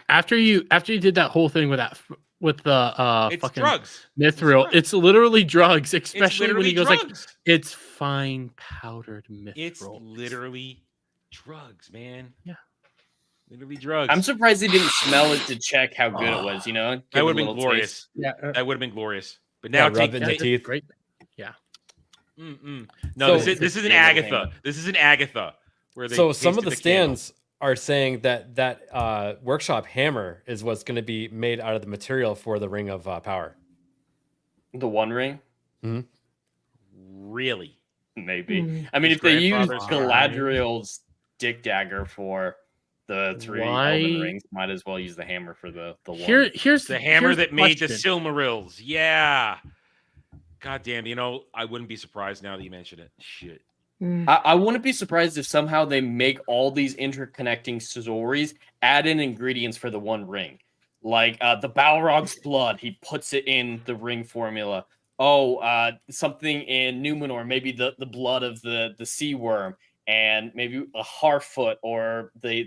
After you did that whole thing with the it's fucking drugs. mithril, it's literally drugs, especially when literally he goes drugs. like, it's fine powdered mithril. It's literally drugs, man. Yeah. Literally drugs. I'm surprised he didn't smell it to check how good it was, you know? That would have been glorious. Yeah. That would have been glorious. But now rub it in the teeth. Great. Yeah. No, So- this is an Agatha. This is an Agatha. Where they So some of tasted the candle. stands are saying that workshop hammer is what's going to be made out of the material for the Ring of Power. The One Ring? Mhm. Really? Maybe. I mean, His if they use grandfather's Galadriel's dick dagger for the 3 Why- Elven rings, might as well use the hammer for the one. Here's The hammer here's that made the question. Silmarils. Yeah. God damn, I wouldn't be surprised now that you mention it. Shit. I wouldn't be surprised if somehow they make all these interconnecting stories, add in ingredients for the One Ring. Like the Balrog's blood, he puts it in the ring formula. Oh, something in Numenor, maybe the blood of the sea worm, and maybe a Harfoot or the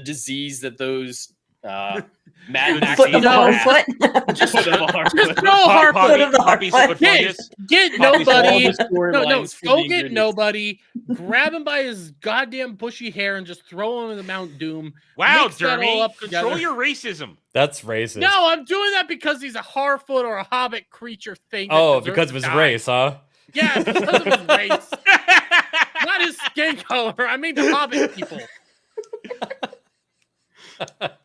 disease that those Mad Max Foot of the Harfoot. Just Foot of a Harfoot. throw a Foot of the Poppy's Harfoot. foot fungus. Get Poppy's all nobody. the storylines for Go the get ingredients. nobody. Grab him by his goddamn bushy hair and just throw him in the Mount Doom. Wow, Mix that all Dermy. up Control together. your racism. That's racist. No, I'm doing that because he's a Harfoot or a Hobbit creature thing. that Oh, deserves because to of his die. race, huh? Yeah, because of his race. Not his skin color. I mean the Hobbit people.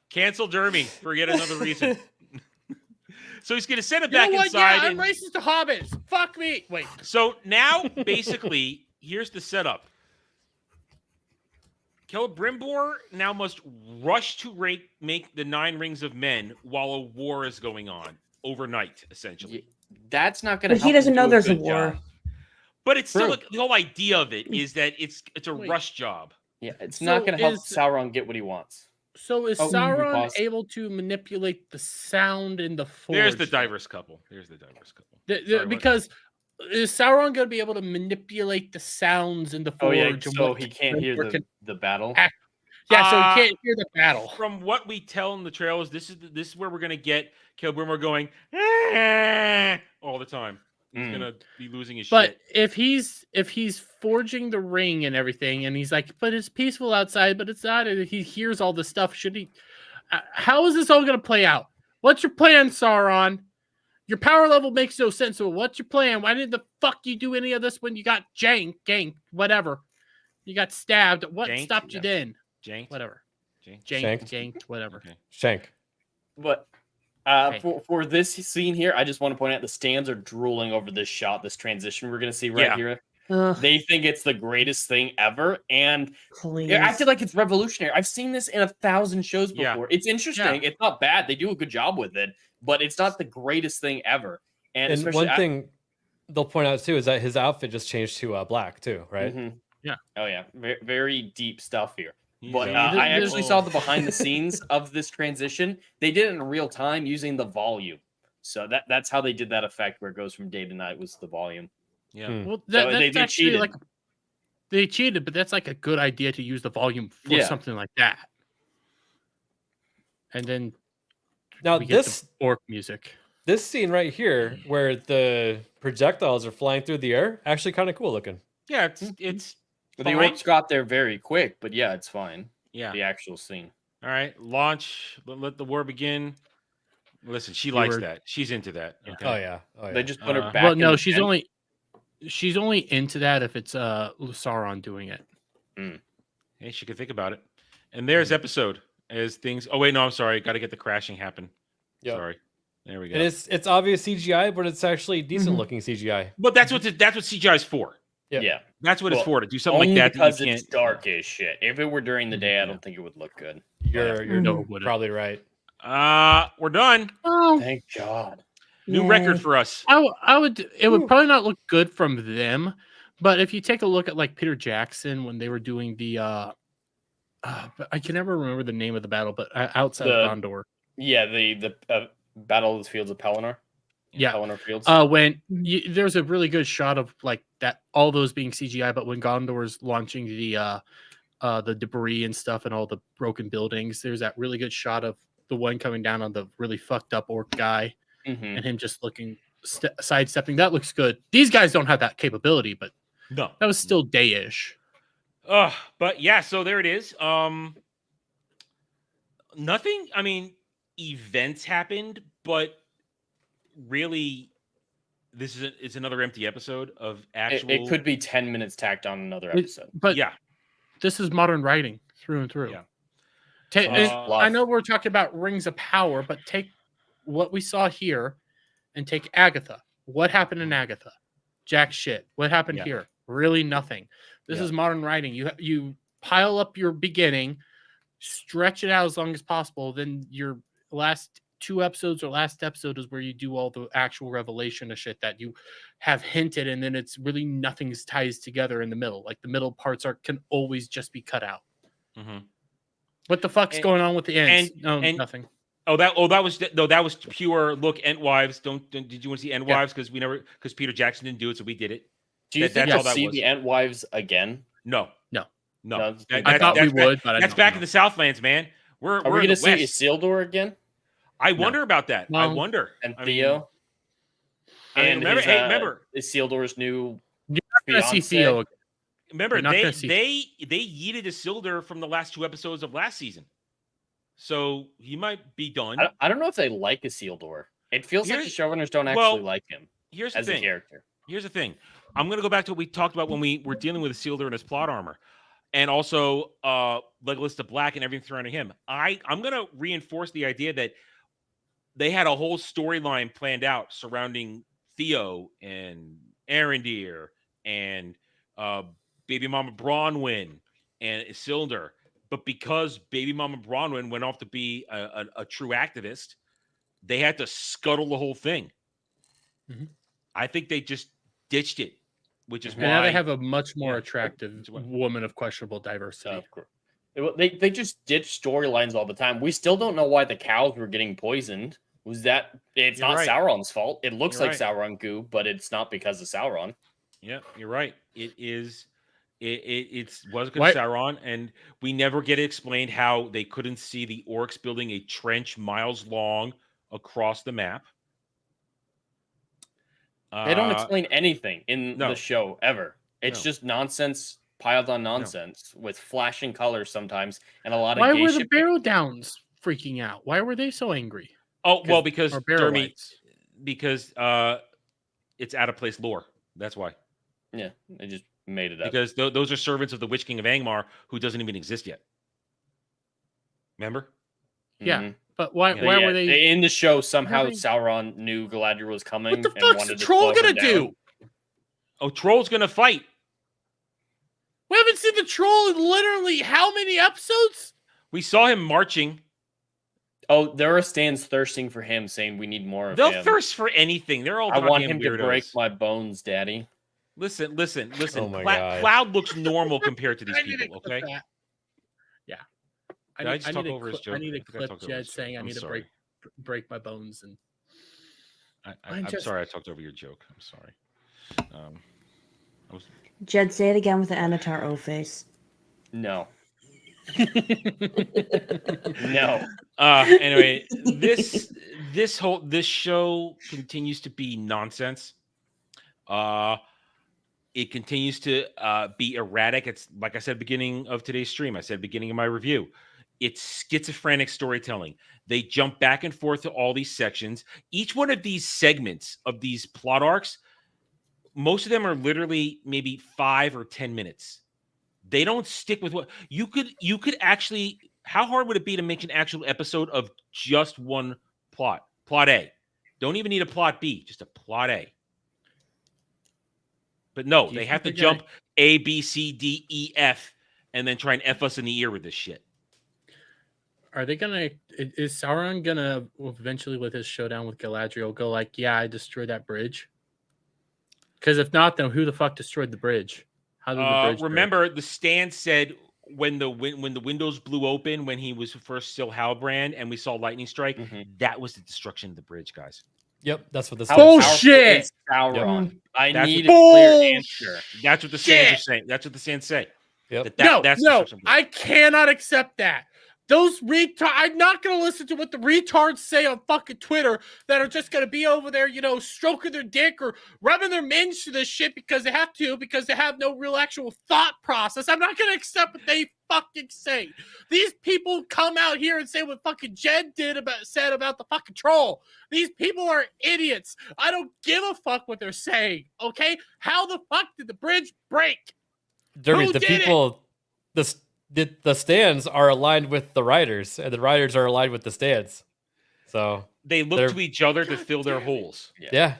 Cancel Dermy for yet another reason. So he's going to send it You know back what? inside. Yeah, I'm racist to hobbits. Fuck me. Wait. So now, basically, here's the setup. Celebrimbor now must rush to make the 9 rings of men while a war is going on overnight, essentially. That's not going to. But he doesn't know there's a war. But it's still True. like, the whole idea of it is that it's a rush job. Yeah, it's So not going to help is- Sauron get what he wants. So is Oh, Sauron pause. able to manipulate the sound in the forge? There's the diverse couple. Sorry, because is Sauron going to be able to manipulate the sounds in the Oh forge? yeah, and so what he can't hear the battle. Yeah, so he can't hear the battle. From what we tell in the trailers, this is where we're gonna get Celebrimbor going "Ah," all the time. He's gonna be losing his But shit. if he's forging the ring and everything, and he's like, but it's peaceful outside, but it's not. And he hears all this stuff. Should he? How is this all going to play out? What's your plan, Sauron? Your power level makes no sense. So what's your plan? Why didn't the fuck you do any of this when you got ganked, whatever? You got stabbed. What Janked? stopped you then? Janked? Whatever. Shanked? Ganked, whatever. Shank. But for this scene here, I just want to point out the stands are drooling over this shot, this transition we're going to see right Yeah. here. Ugh, They think it's the greatest thing ever, and please. it acted like it's revolutionary. I've seen this in 1,000 shows Yeah. before. It's interesting. It's not bad. They do a good job with it, but it's not the greatest thing ever. And, And especially one thing they'll point out too is that his outfit just changed to black too, right? Mhm. Yeah. Oh yeah, very, very deep stuff here. He's But a- I actually saw the behind the scenes of this transition. They did it in real time using the volume. So that's how they did that effect where it goes from day to night was the volume. Yeah. Well, So that's they actually cheated. like they cheated, but that's like a good idea to use the volume for Yeah. something like that. And then Now we get this the orc music. this scene right here where the projectiles are flying through the air actually kind of cool looking. Yeah, it's But the fine. orcs got there very quick, but yeah, it's fine. Yeah. The actual scene. All right, launch. Let the war begin. Listen, she likes word. that. She's into that. Okay. Oh yeah. Oh yeah. They just put her back. Well, in no, the she's tent. only into that if it's Sauron doing it. Hey, she could think about it. And there's episode as things. Oh wait, no, I'm sorry. Got to get the crashing happen. Yep. Sorry. There we go. And it's obvious CGI, but it's actually decent Mm-hmm. looking CGI. But that's what CGI is for. Yeah. Yeah. That's what it's Well, for, to do something like only that. because that you it's can't. dark as shit. If it were during the day, I don't think it would look good. You're No, it wouldn't. probably right. We're done. Oh, Thank God. New Yay. record for us. I would. It would probably not look good from them, but if you take a look at like Peter Jackson when they were doing the, I can never remember the name of the battle, but outside of Gondor. Yeah, the Battle of the Fields of Pelennor. Pelennor Fields. When there's a really good shot of like that, all those being CGI, but when Gondor's launching the debris and stuff and all the broken buildings, there's that really good shot of the one coming down on the really fucked up orc guy and him just looking sidestepping. That looks good. These guys don't have that capability, but no, that was still day-ish. But yeah, so there it is. Nothing. I mean, events happened, but really, this is another empty episode of actual. It could be 10 minutes tacked on another episode. But yeah, this is modern writing through and through. Yeah. I know we're talking about Rings of Power, but take what we saw here and take Agatha. What happened in Agatha? Jack shit. What happened here? Really nothing. This is modern writing. You pile up your beginning, stretch it out as long as possible. Then your last 2 episodes or last episode is where you do all the actual revelation of shit that you have hinted, and then it's really nothing's ties together in the middle. Like the middle parts can always just be cut out. What the fuck's going on with the ends? Nothing. That was pure look. Entwives. Did you want to see Entwives? Because Peter Jackson didn't do it, so we did it. Do you think you'll see the Entwives again? No. I thought we would, but that's back in the Southlands, man. Are we going to see Isildur again? I wonder about that. I wonder. And Theo. Remember Isildur's new. You're not going to see Theo. Remember, they yeeted Isildur from the last 2 episodes of last season, so he might be done. I don't know if they like Isildur. It feels like the showrunners don't actually like him. Here's the as thing. a character. Here's the thing. I'm going to go back to what we talked about when we were dealing with Isildur and his plot armor, and also Legolas the Black and everything surrounding him. I'm going to reinforce the idea that they had a whole storyline planned out surrounding Theo and Arondir and Baby Mama Bronwyn and Isildur. But because Baby Mama Bronwyn went off to be a true activist, they had to scuttle the whole thing. I think they just ditched it, which is why now they have a much more attractive woman of questionable diversity. They just ditch storylines all the time. We still don't know why the cows were getting poisoned. Was that? It's not Sauron's fault. It looks like Sauron goo, but it's not because of Sauron. Yeah, you're right. It is. It was because of Sauron, and we never get explained how they couldn't see the orcs building a trench miles long across the map. They don't explain anything in the show ever. It's just nonsense piled on nonsense with flashing colors sometimes and a lot of. Why were the Barrow Downs freaking out? Why were they so angry? Oh well, because Jeremy, because it's out of place lore. That's why. Yeah, they just made it up. Because those are servants of the Witch King of Angmar who doesn't even exist yet. Remember? Yeah, but why were they in the show? Somehow Sauron knew Galadriel was coming. What the fuck's the troll gonna do? Oh, Troll's gonna fight. We haven't seen the troll in literally how many episodes? We saw him marching. Oh, there are stands thirsting for him, saying we need more of him. They'll thirst for anything. They're all. I want him to break my bones, Daddy. Listen. Oh my God. Cloud looks normal compared to these people. Okay. Yeah. I just talk over his joke. I need a clip Jed saying I need to break my bones and. I'm sorry. I talked over your joke. I'm sorry. Jed, say it again with the Anatar O face. No. No. Anyway, this show continues to be nonsense. It continues to be erratic. It's like I said, beginning of today's stream. I said beginning of my review. It's schizophrenic storytelling. They jump back and forth to all these sections. Each one of these segments of these plot arcs, most of them are literally maybe 5 or 10 minutes. They don't stick with what you could actually. How hard would it be to make an actual episode of just one plot? Plot A. Don't even need a plot B, just a plot A. But no, they have to jump A, B, C, D, E, F, and then try and F us in the ear with this shit. Are they gonna? Is Sauron gonna eventually, with his showdown with Galadriel, go like, "Yeah, I destroyed that bridge"? Because if not, then who the fuck destroyed the bridge? How did the bridge remember, the stand said when the windows blew open when he was first still Halbrand and we saw lightning strike, that was the destruction of the bridge, guys. Yep, that's what this How is. powerful is Sauron? Yep. I That's need a what- clear answer. That's what the Sands are saying. That's what the Sands say. Yep. That's the no, source of it. I cannot accept that. Those retard, I'm not gonna listen to what the retards say on fucking Twitter that are just gonna be over there, stroking their dick or rubbing their minge to this shit because they have to, because they have no real actual thought process. I'm not gonna accept what they fucking say. These people come out here and say what fucking Jed said about the fucking troll. These people are idiots. I don't give a fuck what they're saying. Okay, how the fuck did the bridge break? Derby, Who the did it? people, the stands are aligned with the riders, and the riders are aligned with the stands. So They look to each other to fill their holes. Yeah,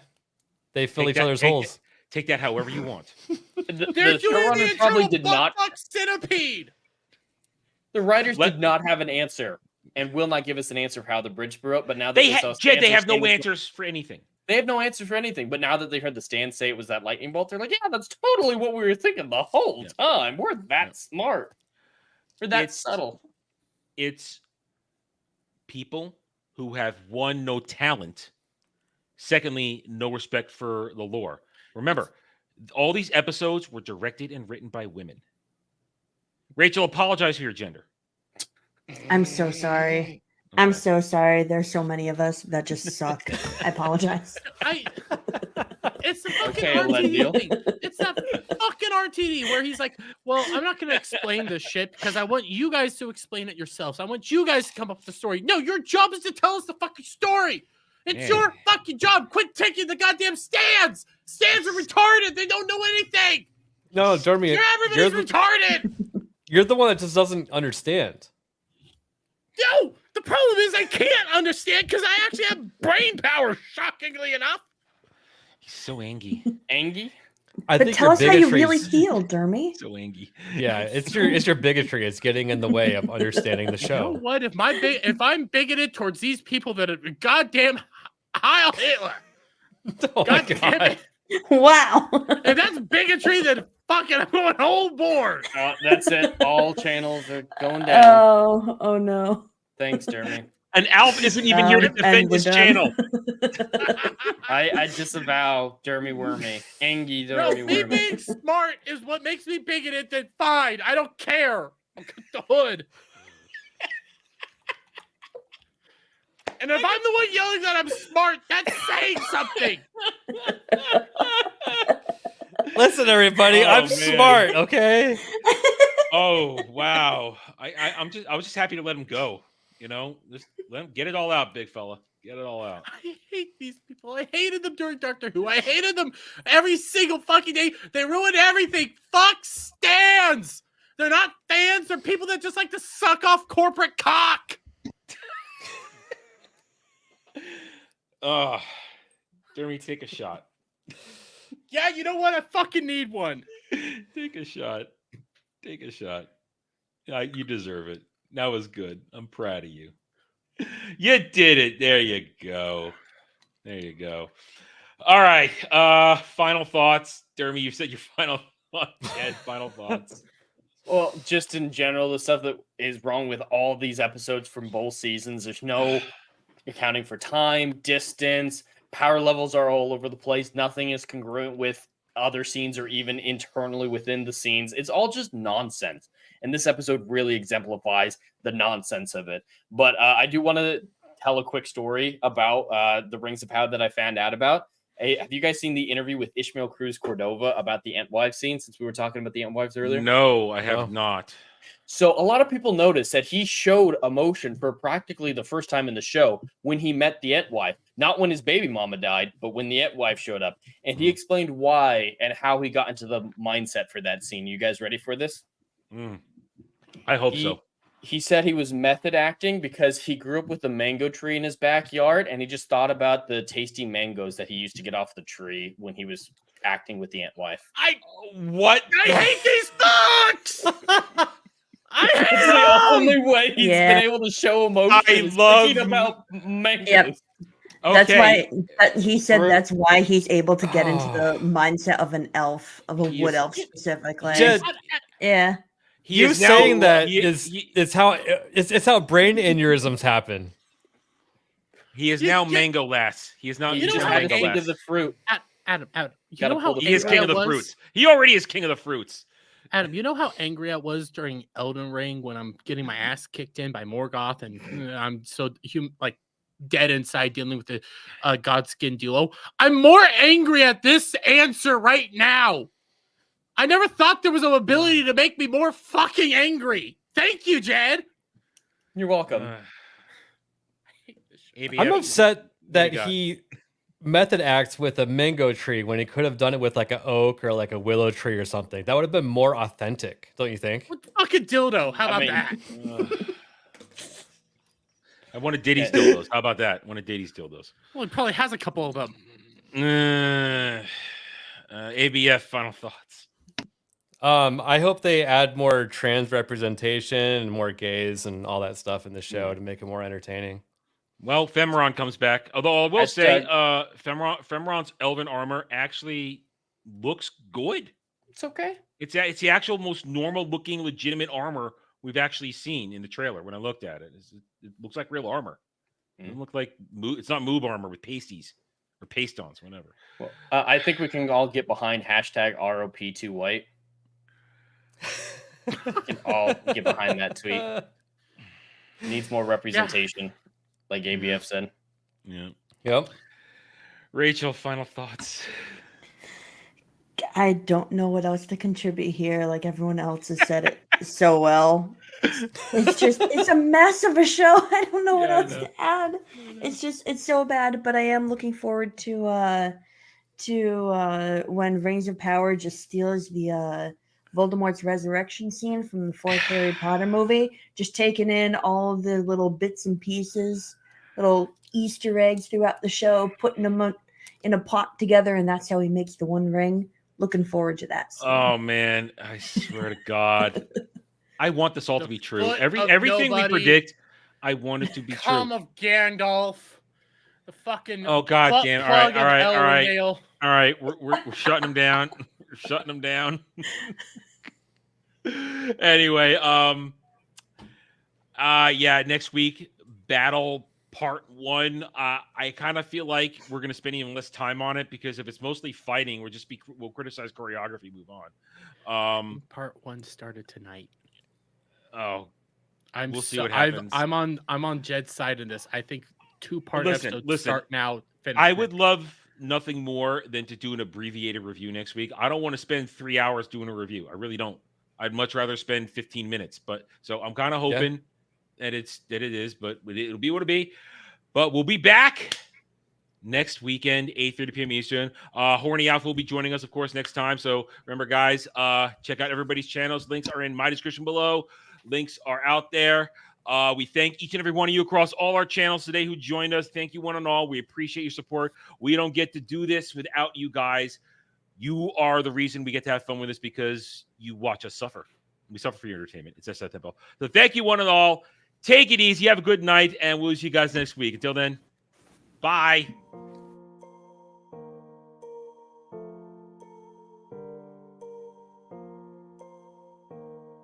they fill each other's holes. Take that however you want. They're the doing showrunner the probably internal did not. fuck centipede. The writers did not have an answer, and will not give us an answer for how the bridge blew up. But now that They saw Jed, they Stan's have no saying- answers for anything. They have no answer for anything. But now that they heard the stand say it was that lightning bolt, they're like, "Yeah, that's totally what we were thinking the whole time. We're that smart. We're that subtle." It's people who have, one, no talent, secondly, no respect for the lore. Remember, all these episodes were directed and written by women. Rachel, apologize for your gender. I'm so sorry. I'm so sorry. There's so many of us that just suck. I apologize. It's the fucking Okay, Lenville. RTD thing. It's that fucking RTD where he's like, well, I'm not going to explain this shit because I want you guys to explain it yourselves. I want you guys to come up with the story. No, your job is to tell us the fucking story. It's Man. your fucking job. Quit taking the goddamn stands. Stands are retarded. They don't know anything. No, Jeremy, Everybody's retarded. You're the one that just doesn't understand. No, the problem is I can't understand because I actually have brain power, shockingly enough. He's so angry. Angry? I But think tell your us how you bigotry's- really feel, Dermy. So angry. Yeah, it's your bigotry. It's getting in the way of understanding the You know show. what? If I'm bigoted towards these people that are goddamn Heil Hitler. Oh my God damn it. Wow. If that's bigotry, then fucking I'm going whole board. That's it. All channels are going down. Oh no. Thanks, Jeremy. And Alf isn't even here to defend his channel. I disavow Jeremy Wormy. Angie No, Jeremy me Wormy. being smart is what makes me bigoted, then fine. I don't care. I'll cut the hood. And if I'm the one yelling that I'm smart, that's saying something. Listen, everybody, Oh, I'm man. smart. Okay. Oh wow! I was just happy to let him go. Just let him get it all out, big fella. Get it all out. I hate these people. I hated them during Doctor Who. I hated them every single fucking day. They ruined everything. Fuck stands. They're not fans. They're people that just like to suck off corporate cock. Jeremy, take a shot. Yeah, you know what? I fucking need one. Take a shot. Take a shot. Yeah, you deserve it. That was good. I'm proud of you. You did it. There you go. There you go. All right. Final thoughts. Jeremy, you said your final thoughts. Ed, final thoughts. Well, just in general, the stuff that is wrong with all these episodes from both seasons, there's no accounting for time, distance, power levels are all over the place. Nothing is congruent with other scenes or even internally within the scenes. It's all just nonsense. And this episode really exemplifies the nonsense of it. But I do want to tell a quick story about the Rings of Power that I found out about. Hey, have you guys seen the interview with Ishmael Cruz Cordova about the Entwives scene, since we were talking about the Entwives earlier? No, I have not. So a lot of people noticed that he showed emotion for practically the first time in the show when he met the Entwife. Not when his baby mama died, but when the Entwife showed up. And he explained why and how he got into the mindset for that scene. You guys ready for this? I hope so. He said he was method acting because he grew up with a mango tree in his backyard, and he just thought about the tasty mangoes that he used to get off the tree when he was acting with the Entwife. I hate these fucks. I hate It's the only way he's been able to show emotion. is thinking about mangoes. Yep. That's Okay. why he said that's why he's able to get into the mindset of an elf, of a wood elf specifically. Jed, Yeah. You is now- saying that he- it's how brain aneurysms happen. He is now Mango Lass. He is not just Mango king Lass. of the fruit. Adam, you know how he is king of the was? fruits. He already is king of the fruits. Adam, you know how angry I was during Elden Ring when I'm getting my ass kicked in by Morgoth and I'm so dead inside dealing with the Godskin duo. I'm more angry at this answer right now. I never thought there was an ability to make me more fucking angry. Thank you, Jed. You're welcome. I'm upset that he method acts with a mango tree when he could have done it with like an oak or like a willow tree or something. That would have been more authentic, don't you think? What the fucking dildo? How about that? I want a Diddy's dildos. How about that? One of Diddy's dildos. Well, he probably has a couple of them. ABF, final thoughts. I hope they add more trans representation and more gays and all that stuff in the show to make it more entertaining. Well, Femoron comes back. Although I will say, Femoron's elven armor actually looks good. It's okay. It's the actual most normal looking, legitimate armor we've actually seen in the trailer. When I looked at it, it looks like real armor. It doesn't look like it's not moob armor with pasties or paste-ons, whatever. Well, I think we can all get behind hashtag ROP2White. We can all get behind that tweet. It needs more representation, like ABF said. Yeah. Yep. Rachel, final thoughts. I don't know what else to contribute here. Like everyone else has said it so well. It's a mess of a show. I don't know what else to add. It's so bad, but I am looking forward to when Rings of Power just steals the Voldemort's resurrection scene from the fourth Harry Potter movie, just taking in all of the little bits and pieces, little Easter eggs throughout the show, putting them in a pot together, and that's how he makes the One Ring. Looking forward to that scene. Oh man, I swear to God, I want this all to be true. Everything we predict, I want it to be true. Come of Gandalf, the fucking oh God damn! All right, we're shutting him down. We're shutting him down. Anyway, yeah, next week, Battle Part 1. I kind of feel like we're going to spend even less time on it because if it's mostly fighting, we'll criticize choreography, move on. Part 1 started tonight. Oh, we'll see what happens. I'm on Jed's side in this. I think 2-part episodes start now. I would love nothing more than to do an abbreviated review next week. I don't want to spend 3 hours doing a review. I really don't. I'd much rather spend 15 minutes. But so I'm kind of hoping that it is, but it'll be what it'll be. But we'll be back next weekend, 8:30 p.m. Eastern. Horny Alpha will be joining us, of course, next time. So remember, guys, check out everybody's channels. Links are in my description below. Links are out there. We thank each and every one of you across all our channels today who joined us. Thank you, one and all. We appreciate your support. We don't get to do this without you guys. You are the reason we get to have fun with this because you watch us suffer. We suffer for your entertainment. It's just that simple. So thank you, one and all. Take it easy. Have a good night, and we'll see you guys next week. Until then, bye.